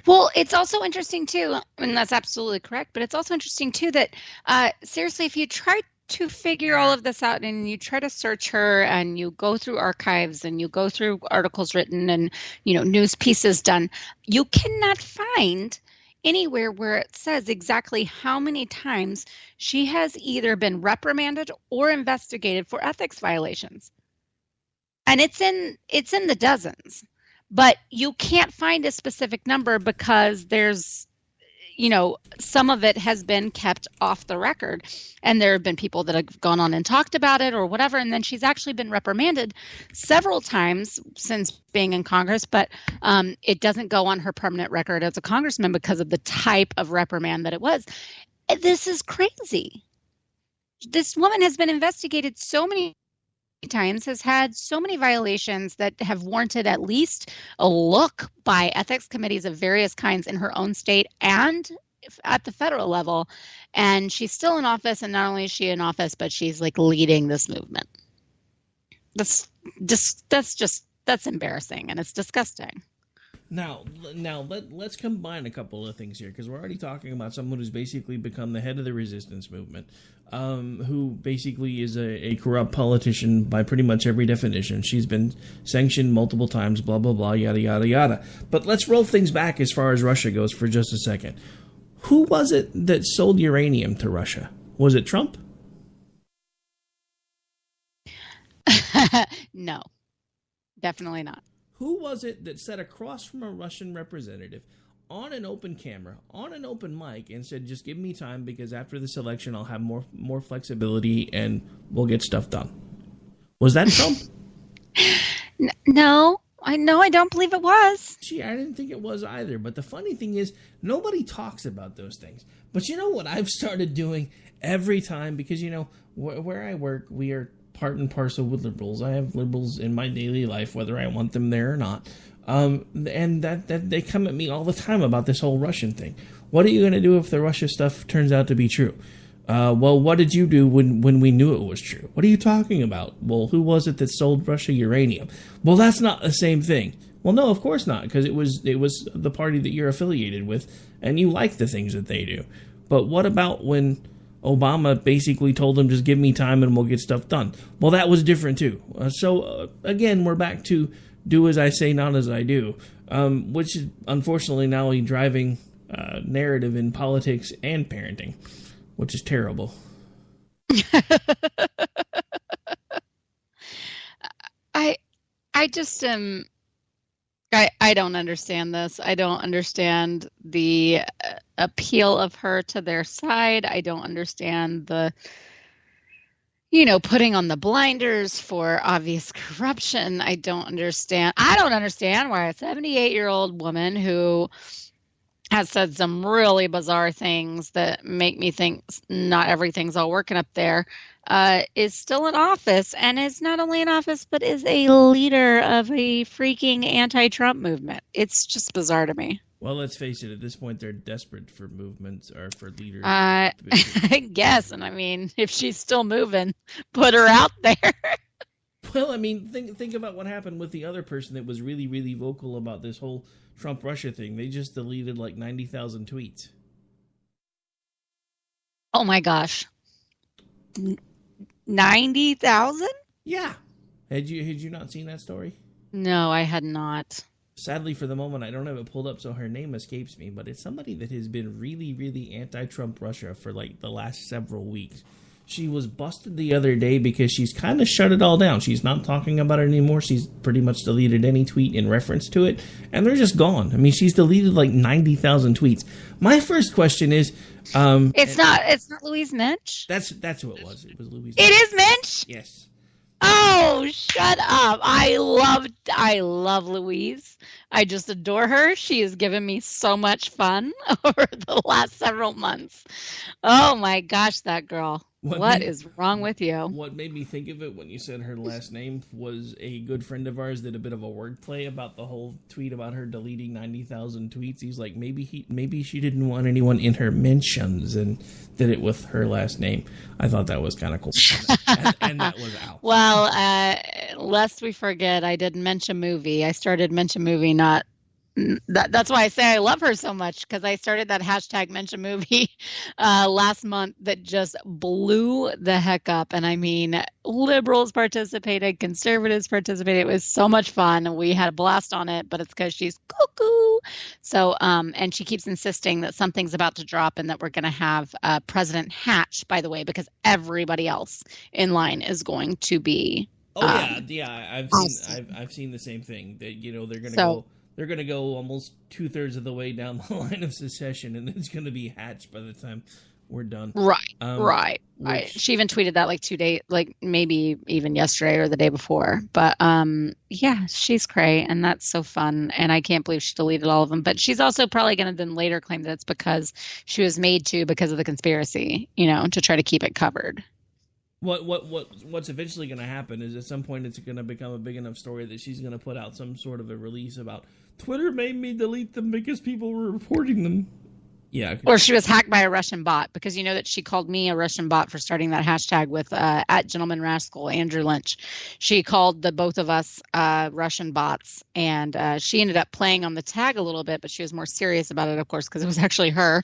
Well, it's also interesting, too, and that's absolutely correct, but it's also interesting, too, that seriously, if you try to figure all of this out and you try to search her and you go through archives and you go through articles written and, news pieces done, you cannot find anywhere where it says exactly how many times she has either been reprimanded or investigated for ethics violations. And it's in the dozens. But you can't find a specific number because there's, some of it has been kept off the record. And there have been people that have gone on and talked about it or whatever. And then she's actually been reprimanded several times since being in Congress. But it doesn't go on her permanent record as a congressman because of the type of reprimand that it was. This is crazy. This woman has been investigated so many times, has had so many violations that have warranted at least a look by ethics committees of various kinds in her own state and at the federal level. And she's still in office, and not only is she in office, but she's like leading this movement. That's embarrassing, and it's disgusting. Now let's combine a couple of things here, because we're already talking about someone who's basically become the head of the resistance movement, who basically is a corrupt politician by pretty much every definition. She's been sanctioned multiple times, blah, blah, blah, yada, yada, yada. But let's roll things back as far as Russia goes for just a second. Who was it that sold uranium to Russia? Was it Trump? No, definitely not. Who was it that sat across from a Russian representative on an open camera, on an open mic, and said, just give me time because after this election I'll have more flexibility and we'll get stuff done? Was that Trump? No, I don't believe it was. Gee, I didn't think it was either. But the funny thing is, nobody talks about those things. But you know what I've started doing every time? Because, where I work, we are part and parcel with liberals. I have liberals in my daily life, whether I want them there or not. And that they come at me all the time about this whole Russian thing. What are you going to do if the Russia stuff turns out to be true? Well, what did you do when we knew it was true? What are you talking about? Well, who was it that sold Russia uranium? Well, that's not the same thing. Well, no, of course not, because it was the party that you're affiliated with, and you like the things that they do. But what about when Obama basically told them, just give me time and we'll get stuff done? Well, that was different too. So again, we're back to do as I say, not as I do, which is unfortunately now a driving narrative in politics and parenting, which is terrible. I just am. I don't understand this. I don't understand the appeal of her to their side. I don't understand the, putting on the blinders for obvious corruption. I don't understand why a 78-year-old woman who has said some really bizarre things that make me think not everything's all working up there, is still in office, and is not only in office, but is a leader of a freaking anti-Trump movement. It's just bizarre to me. Well, let's face it, at this point, they're desperate for movements or for leaders. I guess, and I mean, if she's still moving, put her out there. Well, I mean, think about what happened with the other person that was really, really vocal about this whole Trump-Russia thing. They just deleted like 90,000 tweets. Oh my gosh. 90,000? Yeah. Had you not seen that story? No, I had not. Sadly, for the moment, I don't have it pulled up, so her name escapes me, but it's somebody that has been really, really anti-Trump Russia for like the last several weeks. She was busted the other day because she's kind of shut it all down. She's not talking about it anymore. She's pretty much deleted any tweet in reference to it, and they're just gone. I mean, she's deleted like 90,000 tweets. My first question is, it's not Louise Mensch. That's who it was. It was Louise. It is Mensch? Yes. Oh, shut up. I love Louise. I just adore her. She has given me so much fun over the last several months. Oh my gosh, that girl. What is wrong with you? What made me think of it when you said her last name was a good friend of ours did a bit of a wordplay about the whole tweet about her deleting 90,000 tweets. He's like, maybe she didn't want anyone in her mentions and did it with her last name. I thought that was kind of cool. and that was out. Well, lest we forget, I did mention movie. I started mention movie, not that's why I say I love her so much, because I started that hashtag mention movie last month that just blew the heck up. And I mean, liberals participated, conservatives participated. It was so much fun. We had a blast on it, but it's because she's cuckoo. So, and she keeps insisting that something's about to drop and that we're going to have President Hatch, by the way, because everybody else in line is going to be. I've seen the same thing that, they're going to go. They're going to go almost 2/3 of the way down the line of secession, and it's going to be hatched by the time we're done. Right. She even tweeted that like 2 days, like maybe even yesterday or the day before. But yeah, she's cray, and that's so fun. And I can't believe she deleted all of them. But she's also probably going to then later claim that it's because she was made to because of the conspiracy, to try to keep it covered. What's eventually going to happen is at some point it's going to become a big enough story that she's going to put out some sort of a release about Twitter made me delete them because people were reporting them. Yeah. Or she was hacked by a Russian bot, because you know that she called me a Russian bot for starting that hashtag with at Gentleman Rascal, Andrew Lynch. She called the both of us Russian bots, and she ended up playing on the tag a little bit, but she was more serious about it, of course, because it was actually her.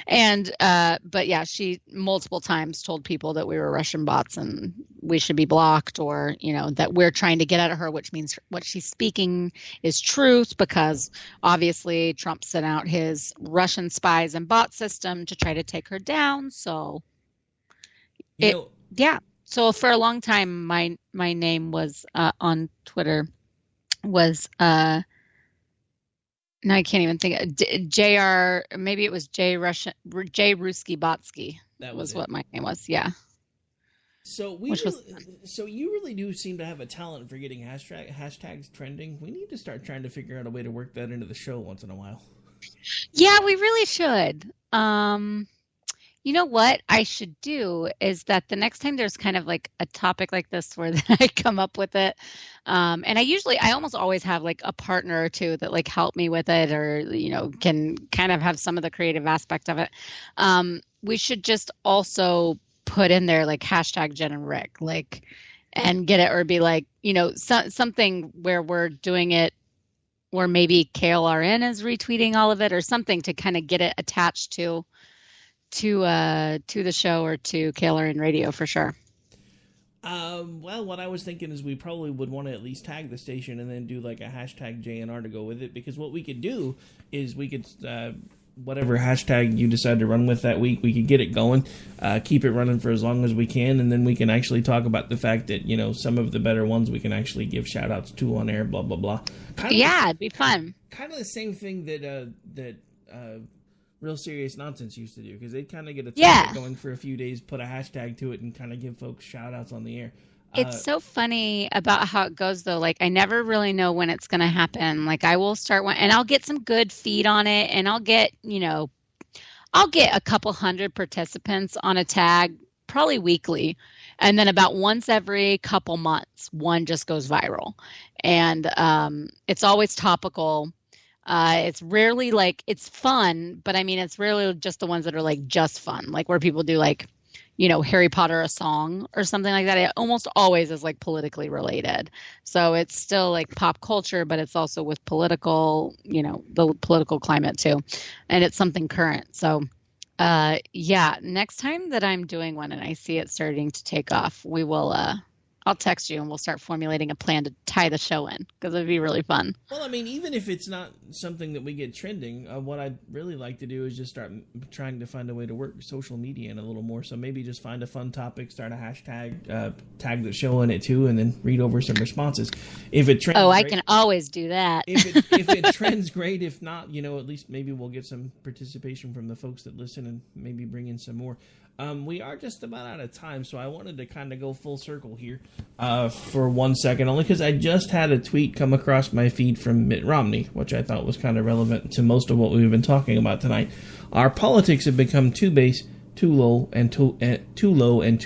And but yeah, she multiple times told people that we were Russian bots and we should be blocked, or that we're trying to get at her, which means what she's speaking is truth, because obviously Trump sent out his Russian spies and bot system to try to take her down. So so for a long time my name was on Twitter was now I can't even think JR, maybe it was J Ruski Botsky. That was what my name was. Yeah. So you really do seem to have a talent for getting hashtags trending. We need to start trying to figure out a way to work that into the show once in a while. Yeah, we really should. You know what I should do is that the next time there's kind of like a topic like this where I come up with it, and I almost always have like a partner or two that like help me with it, or can kind of have some of the creative aspect of it. We should just also put in there like hashtag Jen and Rick, like, and get it, or be like something where we're doing it, or maybe KLRN is retweeting all of it, or something to kind of get it attached to the show or to KLRN Radio for sure. Well, what I was thinking is we probably would want to at least tag the station and then do like a hashtag JNR to go with it, because what we could do is we could whatever hashtag you decide to run with that week, we could get it going, keep it running for as long as we can, and then we can actually talk about the fact that some of the better ones we can actually give shout outs to on air, blah blah blah. It'd be fun. Kind of the same thing that Real Serious Nonsense used to do, because they'd kind of get a topic going for a few days, put a hashtag to it, and kind of give folks shout outs on the air. It's so funny about how it goes, though. Like, I never really know when it's going to happen. Like, I will start one, and I'll get some good feed on it, and I'll get a couple hundred participants on a tag, probably weekly. And then about once every couple months, one just goes viral. And it's always topical. It's rarely like it's fun, but I mean, it's rarely just the ones that are like just fun, like where people do like, Harry Potter, a song or something like that. It almost always is like politically related. So it's still like pop culture, but it's also with political, the political climate too. And it's something current. So next time that I'm doing one and I see it starting to take off, we will, I'll text you and we'll start formulating a plan to tie the show in, because it'd be really fun. Well, I mean, even if it's not something that we get trending, what I'd really like to do is just start trying to find a way to work social media in a little more. So maybe just find a fun topic, start a hashtag, tag the show in it too, and then read over some responses. If it trends, I can always do that. If it trends, great. If not, at least maybe we'll get some participation from the folks that listen and maybe bring in some more. We are just about out of time, so I wanted to kind of go full circle here for 1 second, only because I just had a tweet come across my feed from Mitt Romney, which I thought was kind of relevant to most of what we've been talking about tonight. Our politics have become too base, too low, and too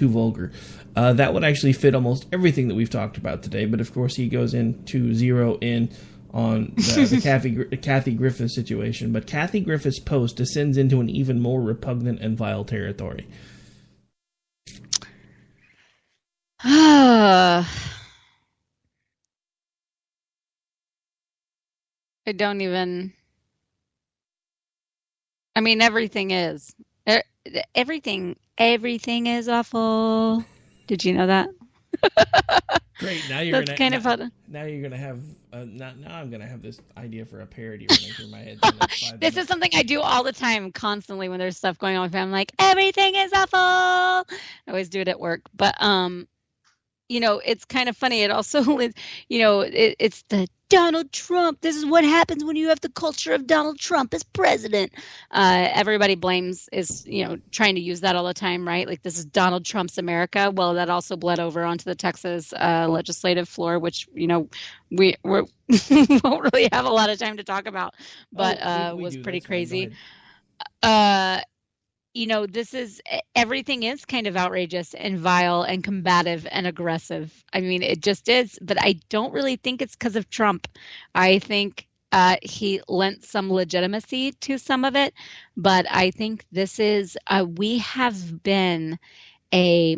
vulgar. That would actually fit almost everything that we've talked about today, but of course he goes in to zero in on the Kathy Griffith situation, but Kathy Griffith's post descends into an even more repugnant and vile territory. I don't even. I mean, everything is. Everything is awful. Did you know that? Great. Now you're gonna kind of fun. Now you're gonna have now I'm gonna have this idea for a parody running through my head. This is something I do all the time, constantly when there's stuff going on with me. I'm like, everything is awful. I always do it at work, but it's kind of funny. It also is, it's the Donald Trump. This is what happens when you have the culture of Donald Trump as president. Everybody is trying to use that all the time, right? Like, this is Donald Trump's America. Well, that also bled over onto the Texas legislative floor, which, we won't really have a lot of time to talk about, but was pretty crazy. Everything is kind of outrageous and vile and combative and aggressive. I mean, it just is. But I don't really think it's because of Trump. I think he lent some legitimacy to some of it. But I think this is we have been a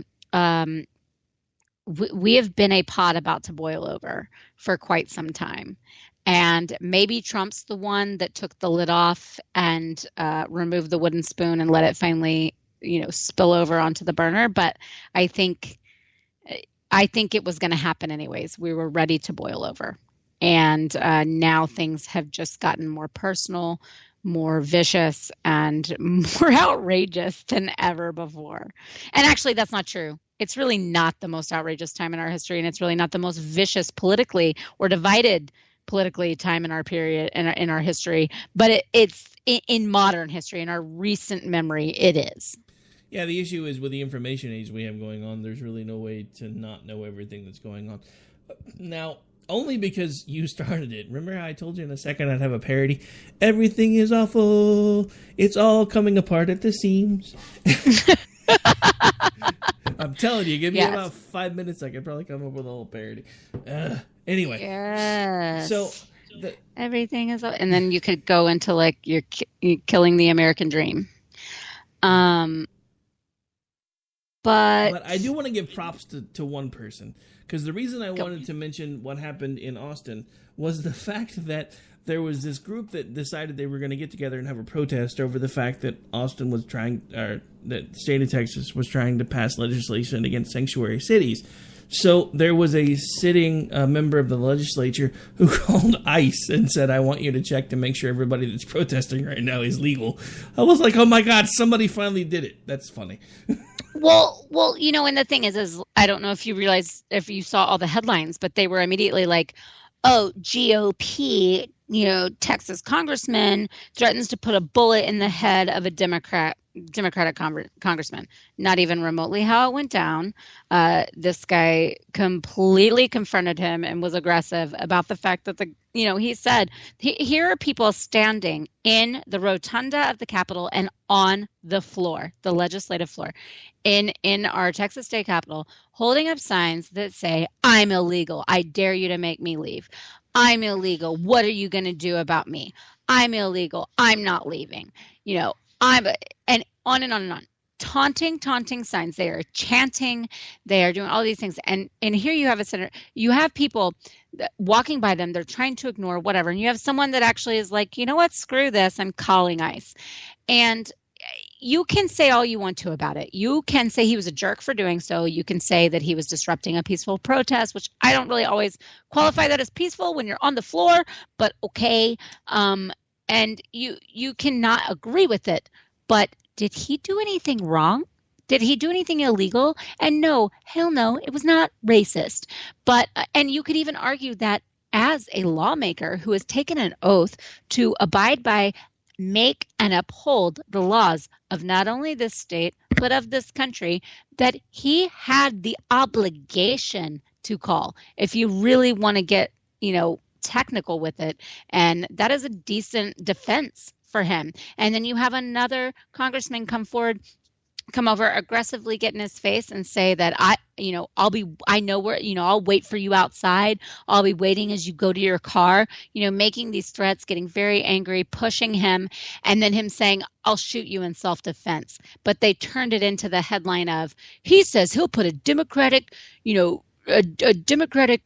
pot about to boil over for quite some time. And maybe Trump's the one that took the lid off and removed the wooden spoon and let it finally, spill over onto the burner. But I think it was going to happen anyways. We were ready to boil over. And now things have just gotten more personal, more vicious, and more outrageous than ever before. And actually, that's not true. It's really not the most outrageous time in our history, and it's really not the most vicious politically or divided politically time in our period, in our history, but it's in modern history, in our recent memory, it is. Yeah, the issue is with the information age we have going on, there's really no way to not know everything that's going on. Now, Only because you started it. Remember how I told you in a second I'd have a parody? Everything is awful. It's all coming apart at the seams. I'm telling you, give me about 5 minutes, I could probably come up with a little parody. Anyway. Yes. So everything is, and then you could go into like you're killing the American dream. But I do want to give props to one person, because the reason I wanted to mention what happened in Austin was the fact that there was this group that decided they were going to get together and have a protest over the fact that Austin was that the state of Texas was trying to pass legislation against sanctuary cities. So there was a sitting member of the legislature who called ICE and said, I want you to check to make sure everybody that's protesting right now is legal. I was like, oh my God, somebody finally did it. That's funny. Well, and the thing is I don't know if you saw all the headlines, but they were immediately like, oh, GOP, Texas congressman threatens to put a bullet in the head of a Democratic congressman. Not even remotely how it went down. This guy completely confronted him and was aggressive about the fact that he said, here are people standing in the rotunda of the Capitol and on the floor, the legislative floor, in our Texas state capitol, holding up signs that say, I'm illegal. I dare you to make me leave. I'm illegal. What are you going to do about me? I'm illegal. I'm not leaving. And on and on and on. Taunting signs. They are chanting. They are doing all these things. And here you have a senator. You have people walking by them. They're trying to ignore whatever. And you have someone that actually is like, you know what? Screw this. I'm calling ICE. And you can say all you want to about it. You can say he was a jerk for doing so. You can say that he was disrupting a peaceful protest, which I don't really always qualify that as peaceful when you're on the floor, but okay. And you cannot agree with it. But did he do anything wrong? Did he do anything illegal? And no, hell no, it was not racist. But and you could even argue that as a lawmaker who has taken an oath to abide by, make and uphold the laws of not only this state, but of this country, that he had the obligation to call, if you really want to get, technical with it. And that is a decent defense for him. And then you have another congressman come over, aggressively get in his face and say that I'll wait for you outside. I'll be waiting as you go to your car, making these threats, getting very angry, pushing him, and then him saying, I'll shoot you in self-defense. But they turned it into the headline of, he says he'll put a Democratic,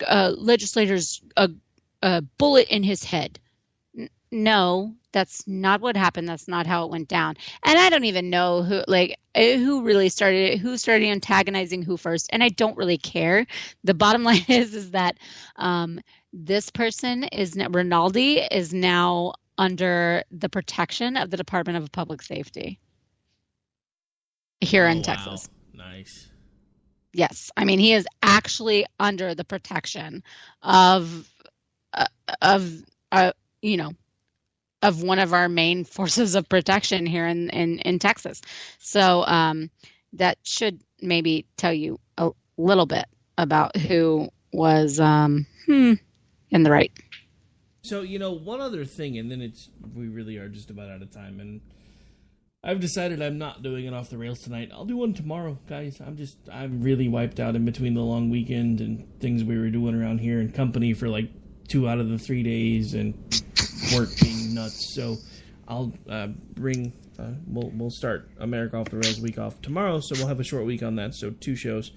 legislator's bullet in his head. No, that's not what happened. That's not how it went down. And I don't even know who really started it, who started antagonizing who first. And I don't really care. The bottom line is that this person Rinaldi is now under the protection of the Department of Public Safety here in Texas. Nice. Yes. I mean, he is actually under the protection of one of our main forces of protection here in Texas. So that should maybe tell you a little bit about who was in the right. So, one other thing, and then we really are just about out of time, and I've decided I'm not doing an Off the Rails tonight. I'll do one tomorrow, guys. I'm really wiped out in between the long weekend and things we were doing around here and company for like 2 out of the 3 days and work being nuts. So I'll we'll start America Off the Rails week off tomorrow, so we'll have a short week on that, so 2 shows.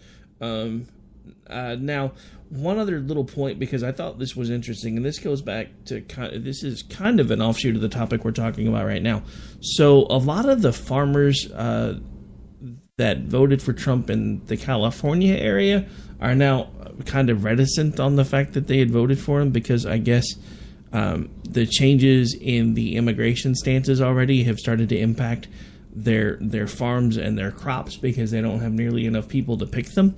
Now, one other little point, because I thought this was interesting, and this goes back to this is kind of an offshoot of the topic we're talking about right now. So a lot of the farmers that voted for Trump in the California area are now kind of reticent on the fact that they had voted for him, because I guess the changes in the immigration stances already have started to impact their farms and their crops, because they don't have nearly enough people to pick them.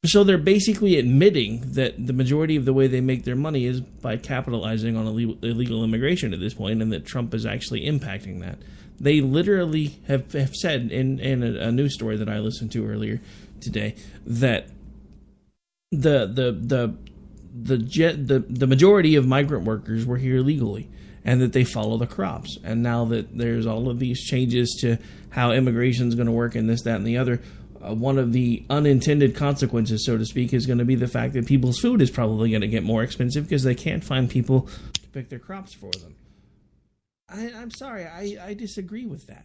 So they're basically admitting that the majority of the way they make their money is by capitalizing on illegal immigration at this point, and that Trump is actually impacting that. They literally have said in a news story that I listened to earlier today that the the majority of migrant workers were here legally, and that they follow the crops. And now that there's all of these changes to how immigration is going to work and this, that, and the other, one of the unintended consequences, so to speak, is going to be the fact that people's food is probably going to get more expensive because they can't find people to pick their crops for them. I'm sorry, I disagree with that.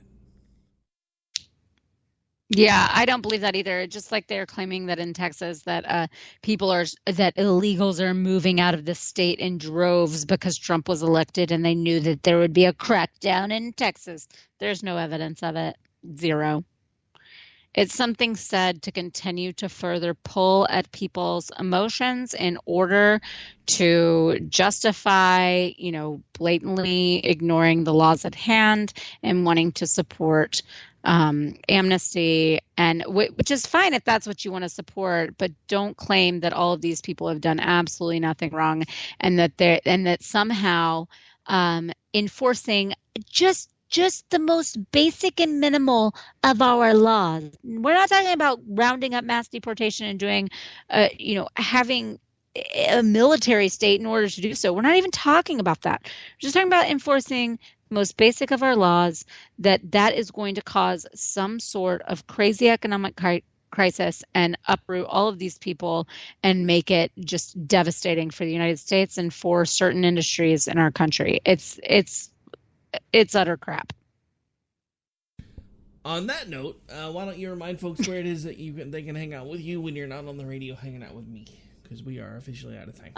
Yeah, I don't believe that either. Just like they're claiming that in Texas that that illegals are moving out of the state in droves because Trump was elected and they knew that there would be a crackdown in Texas. There's no evidence of it. Zero. It's something said to continue to further pull at people's emotions in order to justify, blatantly ignoring the laws at hand and wanting to support amnesty, and which is fine if that's what you want to support, but don't claim that all of these people have done absolutely nothing wrong, and that somehow enforcing just the most basic and minimal of our laws. We're not talking about rounding up mass deportation and doing, having a military state in order to do so. We're not even talking about that. We're just talking about enforcing the most basic of our laws, that is going to cause some sort of crazy economic crisis and uproot all of these people and make it just devastating for the United States and for certain industries in our country. It's utter crap. On that note, why don't you remind folks where it is that they can hang out with you when you're not on the radio hanging out with me, because we are officially out of time.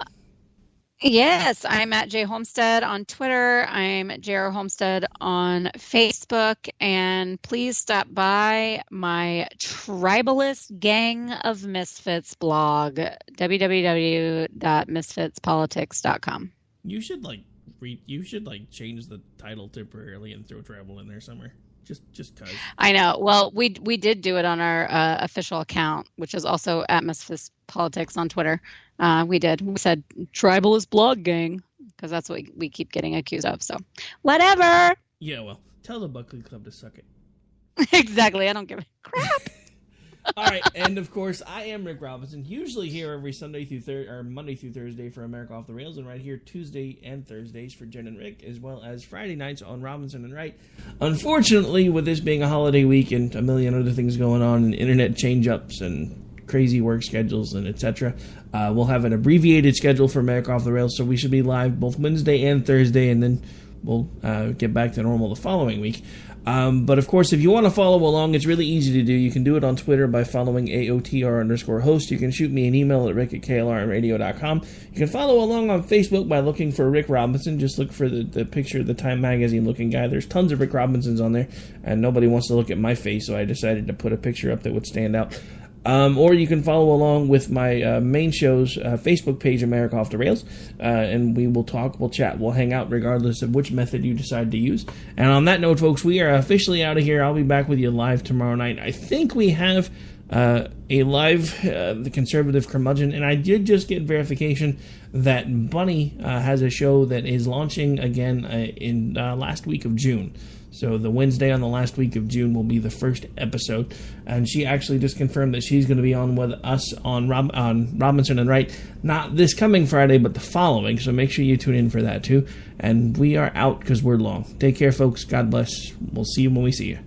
Yes, I'm at J Homestead on Twitter. I'm at JR Homestead on Facebook. And please stop by my Tribalist Gang of Misfits blog, www.misfitspolitics.com. You should change the title temporarily and throw travel in there somewhere. Just cause. I know. Well, we did do it on our official account, which is also at Misfits Politics on Twitter. We did. We said Tribalist Blog Gang because that's what we keep getting accused of. So whatever. Yeah, well, tell the Buckley Club to suck it. Exactly. I don't give a crap. All right, and of course, I am Rick Robinson, usually here every Monday through Thursday for America Off the Rails, and right here Tuesday and Thursdays for Jen and Rick, as well as Friday nights on Robinson and Wright. Unfortunately, with this being a holiday week and a million other things going on, and internet change-ups and crazy work schedules and etc., we'll have an abbreviated schedule for America Off the Rails, so we should be live both Wednesday and Thursday, and then we'll get back to normal the following week. But of course, if you want to follow along, it's really easy to do. You can do it on Twitter by following AOTR_host. You can shoot me an email at rick@klrnradio.com. You can follow along on Facebook by looking for Rick Robinson. Just look for the picture of the Time Magazine looking guy. There's tons of Rick Robinsons on there, and nobody wants to look at my face, so I decided to put a picture up that would stand out. Or you can follow along with my main show's Facebook page, America Off the Rails, and we will talk, we'll chat, we'll hang out regardless of which method you decide to use. And on that note, folks, we are officially out of here. I'll be back with you live tomorrow night. I think we have a live The Conservative Curmudgeon, and I did just get verification that Bunny has a show that is launching again in last week of June. So the Wednesday on the last week of June will be the first episode, and she actually just confirmed that she's going to be on with us on Robinson and Wright, not this coming Friday, but the following. So make sure you tune in for that too. And we are out because we're long. Take care, folks. God bless. We'll see you when we see you.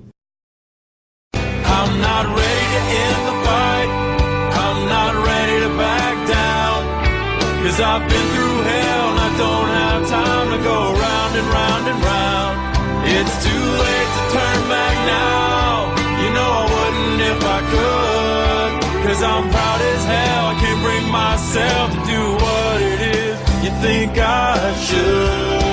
I'm not ready to end the fight. I'm not ready to back down. 'Cause I've been through hell and I don't have time to go round and round and round. It's too late to turn back now. You know I wouldn't if I could. 'Cause I'm proud as hell. I can't bring myself to do what it is you think I should.